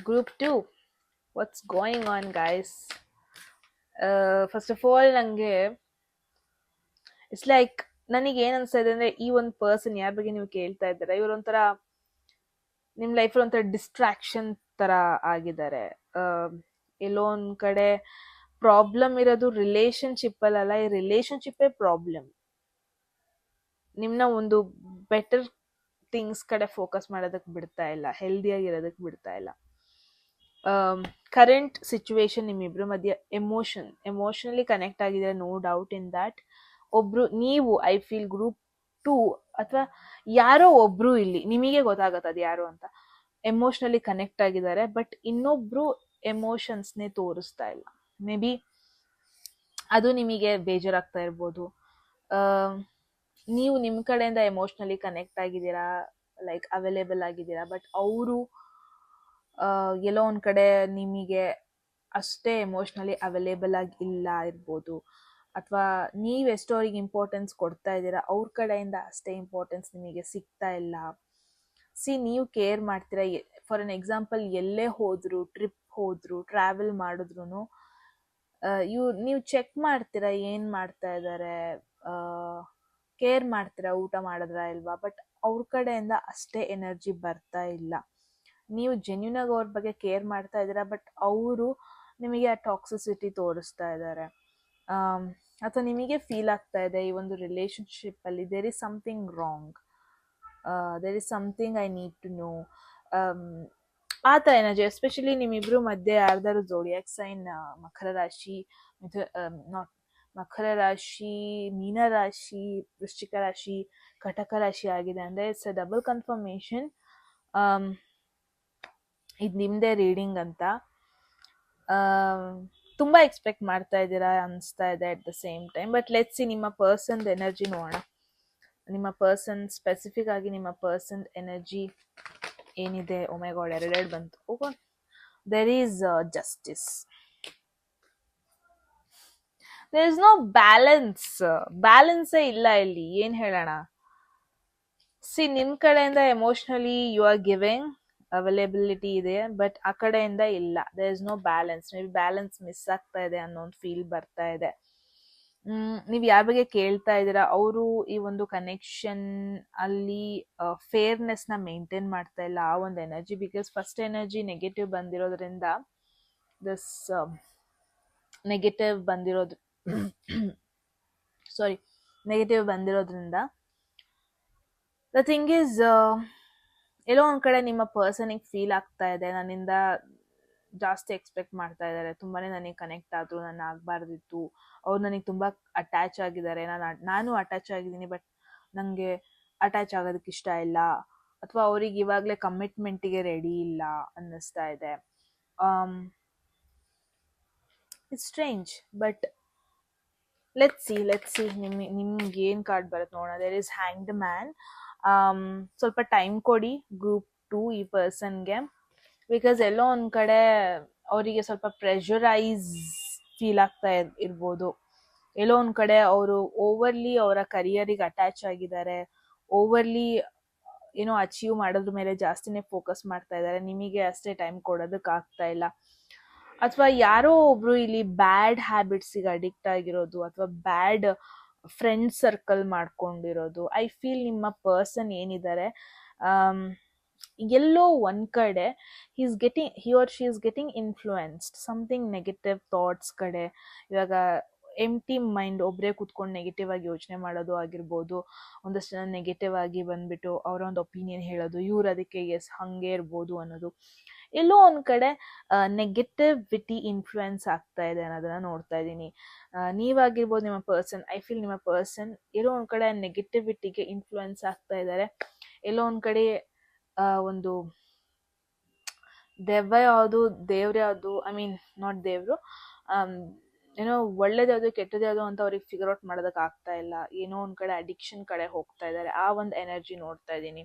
Group 2, what's going on guys? First of all ನಂಗೆ ಇಟ್ಸ್ ಲೈಕ್, ನನಗೆ ಏನ್ ಅನ್ಸ್ತಾ ಇದೆ ಅಂದ್ರೆ, ಈ ಒಂದು ಪರ್ಸನ್ ಯಾರ ಬಗ್ಗೆ ನೀವು ಕೇಳ್ತಾ ಇದ್ದೀರಾ, ಇವ್ರೊಂಥರ ನಿಮ್ ಲೈಫಲ್ಲಿ ಒಂಥರ ಡಿಸ್ಟ್ರಾಕ್ಷನ್ ತರ ಆಗಿದ್ದಾರೆ. ಎಲ್ಲೋ ಒಂದ್ ಕಡೆ ಪ್ರಾಬ್ಲಮ್ ಇರೋದು ರಿಲೇಶನ್ಶಿಪ್ ಅಲ್ಲ, ಈ ರಿಲೇಶನ್ಶಿಪ್ಪೇ ಪ್ರಾಬ್ಲಮ್. ನಿಮ್ನ ಒಂದು ಬೆಟರ್ ಥಿಂಗ್ಸ್ ಕಡೆ ಫೋಕಸ್ ಮಾಡೋದಕ್ಕೆ ಬಿಡ್ತಾ ಇಲ್ಲ, ಹೆಲ್ದಿಯಾಗಿರೋದಕ್ಕೆ ಬಿಡ್ತಾ ಇಲ್ಲ. ಕರೆಂಟ್ ಸಿಚುವೇಶನ್ ನಿಮ್ಮಿಬ್ರ ಮಧ್ಯೆ ಎಮೋಷನಲಿ ಕನೆಕ್ಟ್ ಆಗಿದ್ರೆ, ನೋ ಡೌಟ್ ಇನ್ ದ್ಯಾಟ್. ಒಬ್ರು ನೀವು, ಐ ಫೀಲ್ ಗ್ರೂಪ್ 2 ಅಥವಾ ಯಾರೋ ಒಬ್ರು ಇಲ್ಲಿ ನಿಮಗೆ ಗೊತ್ತಾಗತ್ತೆ ಅದು ಯಾರು ಅಂತ, ಎಮೋಷನಲಿ ಕನೆಕ್ಟ್ ಆಗಿದ್ದಾರೆ, ಬಟ್ ಇನ್ನೊಬ್ರು ಎಮೋಷನ್ಸ್ನೇ ತೋರಿಸ್ತಾ ಇಲ್ಲ. ಮೇ ಬಿ ಅದು ನಿಮಗೆ ಬೇಜಾರಾಗ್ತಾ ಇರ್ಬೋದು. ನೀವು ನಿಮ್ಮ ಕಡೆಯಿಂದ ಎಮೋಷನಲಿ ಕನೆಕ್ಟ್ ಆಗಿದ್ದೀರಾ, ಲೈಕ್ ಅವೈಲೇಬಲ್ ಆಗಿದ್ದೀರಾ, ಬಟ್ ಅವರು ಎಲ್ಲೋ ಒಂದ್ ಕಡೆ ನಿಮಗೆ ಅಷ್ಟೇ ಎಮೋಷನಲಿ ಅವೈಲೇಬಲ್ ಆಗಿ ಇಲ್ಲ ಇರ್ಬೋದು, ಅಥವಾ ನೀವೆಷ್ಟು ಅವ್ರಿಗೆ ಇಂಪಾರ್ಟೆನ್ಸ್ ಕೊಡ್ತಾ ಇದ್ದೀರಾ, ಅವ್ರ ಕಡೆಯಿಂದ ಅಷ್ಟೇ ಇಂಪಾರ್ಟೆನ್ಸ್ ನಿಮಗೆ ಸಿಗ್ತಾ ಇಲ್ಲ. ಸಿ, ನೀವು ಕೇರ್ ಮಾಡ್ತೀರಾ. ಫಾರ್ ಎನ್ ಎಕ್ಸಾಂಪಲ್, ಎಲ್ಲೇ ಹೋದ್ರು, ಟ್ರಿಪ್ ಹೋದ್ರು, ಟ್ರಾವೆಲ್ ಮಾಡಿದ್ರು, ನೀವು ಚೆಕ್ ಮಾಡ್ತೀರಾ ಏನ್ ಮಾಡ್ತಾ ಇದ್ದಾರೆ, ಕೇರ್ ಮಾಡ್ತೀರಾ ಊಟ ಮಾಡಿದ್ರ ಇಲ್ವಾ, ಬಟ್ ಅವ್ರ ಕಡೆಯಿಂದ ಅಷ್ಟೇ ಎನರ್ಜಿ ಬರ್ತಾ ಇಲ್ಲ. ನೀವು ಜೆನ್ಯೂನ್ ಆಗಿ ಅವ್ರ ಬಗ್ಗೆ ಕೇರ್ ಮಾಡ್ತಾ ಇದ್ದೀರಾ, ಬಟ್ ಅವರು ನಿಮಗೆ ಆ ಟಾಕ್ಸಿಸಿಟಿ ತೋರಿಸ್ತಾ ಇದ್ದಾರೆ. ಅಥವಾ ನಿಮಗೆ ಫೀಲ್ ಆಗ್ತಾ ಇದೆ ಈ ಒಂದು ರಿಲೇಶನ್ಶಿಪ್ ಅಲ್ಲಿ there is something wrong, there is something I need to know, ಆ ಥರ ಎನರ್ಜಿ. ಎಸ್ಪೆಷಲಿ ನಿಮ್ಮಿಬ್ರು ಮಧ್ಯೆ ಯಾರ್ದಾರು ಝೋಡಿಯಾಕ್ ಸೈನ್ ಮಕರ ರಾಶಿ, ಮಕರ ರಾಶಿ, ಮೀನರಾಶಿ, ವೃಶ್ಚಿಕ ರಾಶಿ, ಕಟಕ ರಾಶಿ ಆಗಿದೆ ಅಂದ್ರೆ ಇಟ್ಸ್ ಅ ಡಬಲ್ ಕನ್ಫರ್ಮೇಶನ್ ಇದು ನಿಮ್ದೇ ರೀಡಿಂಗ್ ಅಂತ. ತುಂಬಾ ಎಕ್ಸ್ಪೆಕ್ಟ್ ಮಾಡ್ತಾ ಇದ್ದೀರಾ ಅನಿಸ್ತಾ ಇದೆ at the same time. But let's C ನಿಮ್ಮ ಪರ್ಸನ್ ಎನರ್ಜಿ ನೋಡೋಣ. ನಿಮ್ಮ ಪರ್ಸನ್ ಸ್ಪೆಸಿಫಿಕ್ ಆಗಿ ನಿಮ್ಮ ಪರ್ಸನ್ ಎನರ್ಜಿ ಏನಿದೆ. ಓ ಮೈ ಗಾಡ್, ಎರಡೆರಡು ಬಂತು. Oh, there is justice, there is no balance. ಬ್ಯಾಲೆನ್ಸೇ ಇಲ್ಲ ಇಲ್ಲಿ. ಏನ್ ಹೇಳೋಣ? ಸಿ, ನಿಮ್ ಕಡೆಯಿಂದ emotionally you are giving, availability ಇದೆ, ಬಟ್ ಆ ಕಡೆಯಿಂದ ಇಲ್ಲ. There is no balance. Maybe balance miss ಆಗ್ತಾ ಇದೆ ಅನ್ನೋ ಒಂದು ಫೀಲ್ ಬರ್ತಾ ಇದೆ. ನೀವು ಯಾರ ಬಗ್ಗೆ ಕೇಳ್ತಾ ಇದ್ದೀರಾ, ಅವರು ಈ ಒಂದು ಕನೆಕ್ಷನ್ ಅಲ್ಲಿ ಫೇರ್ನೆಸ್ ನ ಮೇಂಟೈನ್ ಮಾಡ್ತಾ ಇಲ್ಲ, ಆ ಒಂದು energy. Because first energy negative ಬಂದಿರೋದ್ರಿಂದ ದಿಸ್ ನೆಗೆಟಿವ್ ಬಂದಿರೋದು ಸಾರಿ ನೆಗೆಟಿವ್ ಬಂದಿರೋದ್ರಿಂದ ದ ಥಿಂಗ್ ಈಸ್ ಎಲ್ಲೋ ಒಂದು ಕಡೆ ನಿಮ್ಮ ಪರ್ಸನಿಗೆ ಫೀಲ್ ಆಗ್ತಾ ಇದೆ, ನನ್ನಿಂದ ಜಾಸ್ತಿ ಎಕ್ಸ್ಪೆಕ್ಟ್ ಮಾಡ್ತಾ ಇದ್ದಾರೆ, ತುಂಬಾ ನನಗೆ ಕನೆಕ್ಟ್ ಆದರು, ನಾನು ಆಗಬಾರ್ದಿತ್ತು, ಅವ್ರು ನನಗೆ ತುಂಬ ಅಟ್ಯಾಚ್ ಆಗಿದ್ದಾರೆ, ನಾನು ಅಟ್ಯಾಚ್ ಆಗಿದ್ದೀನಿ ಬಟ್ ನನಗೆ ಅಟ್ಯಾಚ್ ಆಗೋದಕ್ಕೆ ಇಷ್ಟ ಇಲ್ಲ, ಅಥವಾ ಅವ್ರಿಗೆ ಇವಾಗಲೇ ಕಮಿಟ್ಮೆಂಟಿಗೆ ರೆಡಿ ಇಲ್ಲ ಅನ್ನಿಸ್ತಾ ಇದೆ. It's strange but let's see ನಿಮ್ಗೆ ಏನು ಕಾರ್ಡ್ ಬರುತ್ತೆ ನೋಡೋಣ. There is hanged man. ಸ್ವಲ್ಪ ಟೈಮ್ ಕೊಡಿ ಗ್ರೂಪ್ 2 ಈ ಪರ್ಸನ್ಗೆ, ಬಿಕಾಸ್ ಎಲ್ಲೋ ಒಂದು ಕಡೆ ಅವರಿಗೆ ಸ್ವಲ್ಪ ಪ್ರೆಷರೈಸ್ ಫೀಲ್ ಆಗ್ತಾ ಇರ್ಬೋದು. ಎಲ್ಲೋ ಒಂದು ಕಡೆ ಅವರು ಓವರ್ಲಿ ಅವರ ಕರಿಯರಿಗೆ ಅಟ್ಯಾಚ್ ಆಗಿದ್ದಾರೆ, ಓವರ್ಲಿ ಏನೋ ಅಚೀವ್ ಮಾಡೋದ್ರ ಮೇಲೆ ಜಾಸ್ತಿನೇ ಫೋಕಸ್ ಮಾಡ್ತಾ ಇದ್ದಾರೆ, ನಿಮಗೆ ಅಷ್ಟೇ ಟೈಮ್ ಕೊಡೋದಕ್ಕೆ ಆಗ್ತಾ ಇಲ್ಲ. ಅಥವಾ ಯಾರೋ ಒಬ್ರು ಇಲ್ಲಿ ಬ್ಯಾಡ್ ಹ್ಯಾಬಿಟ್ಸಿಗೆ ಅಡಿಕ್ಟ್ ಆಗಿರೋದು, ಅಥವಾ ಬ್ಯಾಡ್ ಫ್ರೆಂಡ್ ಸರ್ಕಲ್ ಮಾಡ್ಕೊಂಡಿರೋದು. ಐ ಫೀಲ್ ನಿಮ್ಮ ಪರ್ಸನ್ ಏನಿದ್ದಾರೆ ಎಲ್ಲೋ ಒಂದ್ ಕಡೆ he or she is getting influenced something negative thoughts ಕಡೆ. ಇವಾಗ ಎಂಟಿ ಮೈಂಡ್, ಒಬ್ಬರೇ ಕುತ್ಕೊಂಡು ನೆಗೆಟಿವ್ ಆಗಿ ಯೋಚನೆ ಮಾಡೋದು ಆಗಿರ್ಬೋದು, ಒಂದಷ್ಟು ಜನ ನೆಗೆಟಿವ್ ಆಗಿ ಬಂದ್ಬಿಟ್ಟು ಅವರ ಒಂದು ಒಪಿನಿಯನ್ ಹೇಳೋದು, ಇವ್ರು ಅದಕ್ಕೆ ಎಸ್ ಹಂಗೆ ಇರ್ಬೋದು ಅನ್ನೋದು, ಎಲ್ಲೋ ಒಂದು ಕಡೆ ನೆಗೆಟಿವಿಟಿ ಇನ್ಫ್ಲುಯೆನ್ಸ್ ಆಗ್ತಾ ಇದೆ ಅನ್ನೋದನ್ನ ನೋಡ್ತಾ ಇದ್ದೀನಿ. ನೀವಾಗಿರ್ಬೋದು, ನಿಮ್ಮ ಪರ್ಸನ್, ಐ ಫೀಲ್ ನಿಮ್ಮ ಪರ್ಸನ್ ಎಲ್ಲೋ ಒಂದು ಕಡೆ ನೆಗೆಟಿವಿಟಿಗೆ ಇನ್ಫ್ಲುಯೆನ್ಸ್ ಆಗ್ತಾ ಇದ್ದಾರೆ. ಎಲ್ಲೋ ಒಂದು ಕಡೆ ಒಂದು ದೆವ್ವ ಯಾವುದು ದೇವ್ರ ಯಾವುದು, ಐ ಮೀನ್ ನಾಟ್ ದೇವರು, ಏನೋ ಒಳ್ಳೇದ್ಯಾವುದು ಕೆಟ್ಟದ್ಯಾವುದು ಅಂತ ಅವ್ರಿಗೆ ಫಿಗರ್ ಔಟ್ ಮಾಡೋದಕ್ಕೆ ಆಗ್ತಾ ಇಲ್ಲ. ಏನೋ ಒಂದು ಕಡೆ ಅಡಿಕ್ಷನ್ ಕಡೆ ಹೋಗ್ತಾ ಇದ್ದಾರೆ, ಆ ಒಂದು ಎನರ್ಜಿ ನೋಡ್ತಾ ಇದ್ದೀನಿ.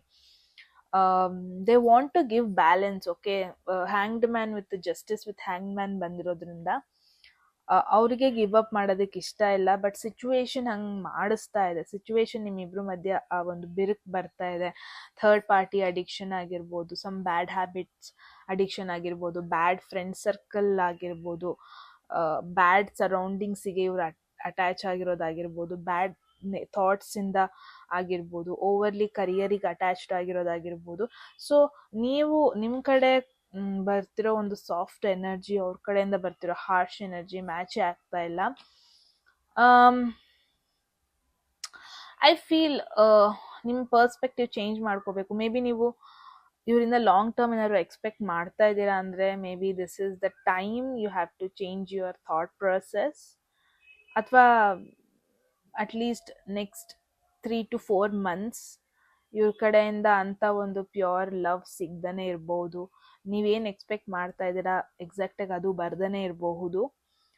They want to give balance. Okay, hanged man with justice with hang man ಬಂದಿರೋದ್ರಿಂದ ಅವರಿಗೆ ಗಿವ್ ಅಪ್ ಮಾಡೋದಕ್ಕೆ ಇಷ್ಟ ಇಲ್ಲ, ಬಟ್ ಸಿಚುವೇಶನ್ ಹಂಗೆ ಮಾಡಿಸ್ತಾ ಇದೆ. ಸಿಚುವೇಶನ್ ನಿಮ್ಮಿಬ್ರು ಮಧ್ಯ ಆ ಒಂದು ಬಿರುಕು ಬರ್ತಾ ಇದೆ. ಥರ್ಡ್ ಪಾರ್ಟಿ ಅಡಿಕ್ಷನ್ ಆಗಿರ್ಬೋದು, ಸಮ್ ಬ್ಯಾಡ್ ಹ್ಯಾಬಿಟ್ಸ್ ಅಡಿಕ್ಷನ್ ಆಗಿರ್ಬೋದು, ಬ್ಯಾಡ್ ಫ್ರೆಂಡ್ ಸರ್ಕಲ್ ಆಗಿರ್ಬೋದು, ಬ್ಯಾಡ್ ಸರೌಂಡಿಂಗ್ಸಿಗೆ ಇವ್ರು ಅಟ್ಯಾಚ್ ಆಗಿರೋದಾಗಿರ್ಬೋದು, ಬ್ಯಾಡ್ ಥಾಟ್ಸಿಂದ ಆಗಿರ್ಬೋದು, ಓವರ್ಲಿ ಕರಿಯರಿಗೆ ಅಟ್ಯಾಚ್ಡ್ ಆಗಿರೋದಾಗಿರ್ಬೋದು. ಸೊ ನೀವು ನಿಮ್ಮ ಕಡೆ ಬರ್ತಿರೋ ಒಂದು ಸಾಫ್ಟ್ ಎನರ್ಜಿ, ಅವ್ರ ಕಡೆಯಿಂದ ಬರ್ತಿರೋ ಹಾರ್ಶ್ ಎನರ್ಜಿ ಮ್ಯಾಚೇ ಆಗ್ತಾ ಇಲ್ಲ. ಐ ಫೀಲ್ ನಿಮ್ಮ ಪರ್ಸ್ಪೆಕ್ಟಿವ್ ಚೇಂಜ್ ಮಾಡ್ಕೋಬೇಕು. ಮೇ ಬಿ ನೀವು ಇವರಿಂದ ಲಾಂಗ್ ಟರ್ಮ್ ಏನಾದ್ರು ಎಕ್ಸ್ಪೆಕ್ಟ್ ಮಾಡ್ತಾ ಇದ್ದೀರಾ ಅಂದರೆ, maybe this is the time you have to change your thought process. ಅಥವಾ ಅಟ್ಲೀಸ್ಟ್ ನೆಕ್ಸ್ಟ್ 3 to 4 months ಇವ್ರ ಕಡೆಯಿಂದ ಅಂಥ ಒಂದು ಪ್ಯೂರ್ ಲವ್ ಸಿಗ್ದೇ ಇರ್ಬೋದು. ನೀವೇನು ಎಕ್ಸ್ಪೆಕ್ಟ್ ಮಾಡ್ತಾ ಇದ್ದೀರಾ ಎಕ್ಸಾಕ್ಟಾಗಿ ಅದು ಬರ್ದೇ ಇರಬಹುದು.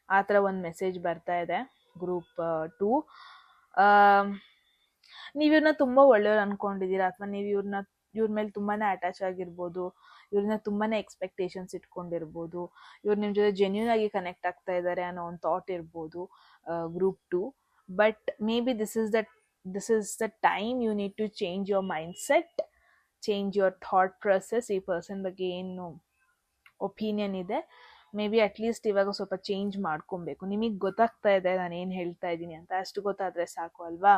ಆ ಥರ ಒಂದು ಮೆಸೇಜ್ ಬರ್ತಾ ಇದೆ ಗ್ರೂಪ್ 2. ನೀವು ಇವ್ರನ್ನ ತುಂಬ ಒಳ್ಳೆಯವ್ರು ಅಂದ್ಕೊಂಡಿದ್ದೀರಾ, ಅಥವಾ ನೀವು ಇವ್ರ ಮೇಲೆ ತುಂಬಾ ಅಟ್ಯಾಚ್ ಆಗಿರ್ಬೋದು, ಇವ್ರನ್ನ ತುಂಬಾ ಎಕ್ಸ್ಪೆಕ್ಟೇಷನ್ಸ್ ಇಟ್ಕೊಂಡಿರ್ಬೋದು, ಇವ್ರು ನಿಮ್ಮ ಜೊತೆ ಜೆನ್ಯೂನ್ ಆಗಿ ಕನೆಕ್ಟ್ ಆಗ್ತಾ ಇದ್ದಾರೆ ಅನ್ನೋ ಒಂದು ಥಾಟ್ ಇರ್ಬೋದು group 2. But maybe this is the time you need to change your mind set, change your thought process. ಈ ಪರ್ಸನ್ ಬಗ್ಗೆ ಏನು ಒಪಿನಿಯನ್ ಇದೆ, ಮೇ ಬಿ ಅಟ್ಲೀಸ್ಟ್ ಇವಾಗ ಸ್ವಲ್ಪ ಚೇಂಜ್ ಮಾಡ್ಕೊಬೇಕು. ನಿಮಗೆ ಗೊತ್ತಾಗ್ತಾ ಇದೆ ನಾನು ಏನು ಹೇಳ್ತಾ ಇದ್ದೀನಿ ಅಂತ, ಅಷ್ಟು ಗೊತ್ತಾದರೆ ಸಾಕು ಅಲ್ವಾ?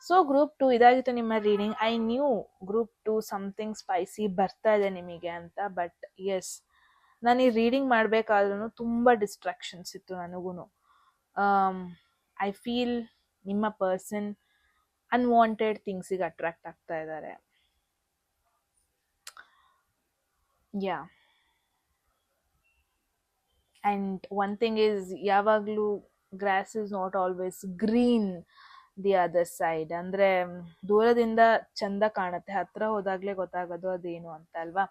ಸೊ ಗ್ರೂಪ್ 2 ಇದಾಗಿತ್ತು ನಿಮ್ಮ reading. I knew group 2 something spicy ಬರ್ತಾ ಇದೆ ನಿಮಗೆ ಅಂತ. ಬಟ್ ಎಸ್, ನಾನು ಈ ರೀಡಿಂಗ್ ಮಾಡಬೇಕಾದ್ರೂ ತುಂಬ ಡಿಸ್ಟ್ರಾಕ್ಷನ್ಸ್ ಇತ್ತು ನನಗೂ. ಐ ಫೀಲ್ ನಿಮ್ಮ ಪರ್ಸನ್ ಅನ್ವಾಂಟೆಡ್ ಥಿಂಗ್ಸಿಗೆ ಅಟ್ರಾಕ್ಟ್ ಆಗ್ತಾ ಇದ್ದಾರೆ. Yeah, and one thing is, ಯಾವಾಗಲೂ grass is not always green the other side. ಅಂದರೆ ದೂರದಿಂದ ಚಂದ ಕಾಣುತ್ತೆ, ಹತ್ರ ಹೋದಾಗಲೇ ಗೊತ್ತಾಗೋದು ಅದೇನು ಅಂತ ಅಲ್ವಾ?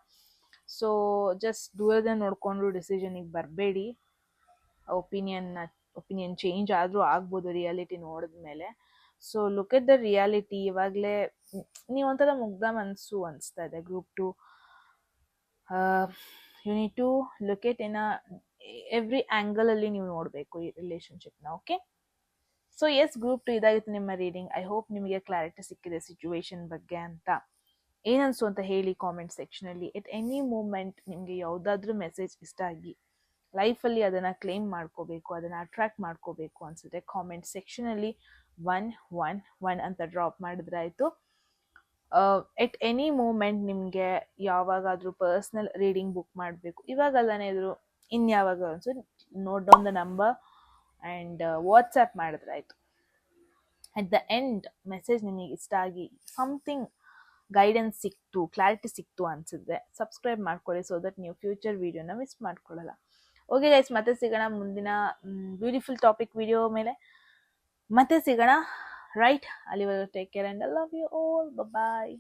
ಸೊ ಜಸ್ಟ್ ದೂರದಿಂದ ನೋಡಿಕೊಂಡು ಡಿಸಿಷನಿಗೆ ಬರಬೇಡಿ. ಒಪಿನಿಯನ್ ಚೇಂಜ್ ಆದರೂ ಆಗ್ಬೋದು ರಿಯಾಲಿಟಿ ನೋಡಿದ್ಮೇಲೆ. So look at the reality. ಇವಾಗಲೇ ನೀವೊಂಥರ ಮುಗ್ಧ ಮನಸ್ಸು ಅನಿಸ್ತಾ ಇದೆ group 2. You need to look at in every ಆ್ಯಂಗಲಲ್ಲಿ ನೀವು ನೋಡಬೇಕು ಈ ರಿಲೇಷನ್ಶಿಪ್ನ. ಓಕೆ, ಸೊ ಎಸ್ ಗ್ರೂಪ್ 2 ಇದಾಗಿತ್ತು ನಿಮ್ಮ ರೀಡಿಂಗ್. ಐ ಹೋಪ್ ನಿಮಗೆ ಕ್ಲಾರಿಟಿ ಸಿಕ್ಕಿದೆ ಸಿಚುವೇಶನ್ ಬಗ್ಗೆ ಅಂತ. ಏನನ್ಸು ಅಂತ ಹೇಳಿ ಕಾಮೆಂಟ್ ಸೆಕ್ಷನಲ್ಲಿ. ಎಟ್ ಎನಿ ಮೂಮೆಂಟ್ ನಿಮಗೆ ಯಾವುದಾದ್ರೂ ಮೆಸೇಜ್ ಇಷ್ಟ ಆಗಿ ಲೈಫಲ್ಲಿ ಅದನ್ನು ಕ್ಲೇಮ್ ಮಾಡ್ಕೋಬೇಕು, ಅದನ್ನು ಅಟ್ರ್ಯಾಕ್ಟ್ ಮಾಡ್ಕೋಬೇಕು ಅನಿಸುತ್ತೆ, ಕಾಮೆಂಟ್ ಸೆಕ್ಷನಲ್ಲಿ 111 ಅಂತ ಡ್ರಾಪ್ ಮಾಡಿದ್ರಾಯಿತು. ಎಟ್ ಎನಿ ಮೂಮೆಂಟ್ ನಿಮಗೆ ಯಾವಾಗಾದರೂ ಪರ್ಸ್ನಲ್ ರೀಡಿಂಗ್ ಬುಕ್ ಮಾಡಬೇಕು, ಇವಾಗಲ್ಲನೇ ಇದ್ರು ಇನ್ಯಾವಾಗ ಒಂದ್ಸರಿ note down the number and WhatsApp ಮಾಡಿದ್ರೆ ಆಯಿತು. ಅಟ್ ದ ಎಂಡ್ ಮೆಸೇಜ್ ನಿಮಗೆ ಇಷ್ಟ ಆಗಿ ಸಮಥಿಂಗ್ ಗೈಡೆನ್ಸ್ ಸಿಕ್ತು, ಕ್ಲಾರಿಟಿ ಸಿಕ್ತು ಅನ್ಸಿದ್ರೆ ಸಬ್ಸ್ಕ್ರೈಬ್ ಮಾಡ್ಕೊಳ್ಳಿ, ಸೊ ದಟ್ ನೀವು ಫ್ಯೂಚರ್ ವಿಡಿಯೋನ ಮಿಸ್ ಮಾಡ್ಕೊಳ್ಳಲ್ಲ. ಓಕೆ ಗೈಸ್, ಮತ್ತೆ ಸಿಗೋಣ ಮುಂದಿನ ಬ್ಯೂಟಿಫುಲ್ ಟಾಪಿಕ್ ವಿಡಿಯೋ ಮೇಲೆ. ಮತ್ತೆ ಸಿಗೋಣ, ರೈಟ್? ಅಲ್ಲಿವರೆಗೂ take care and I love you all. Bye.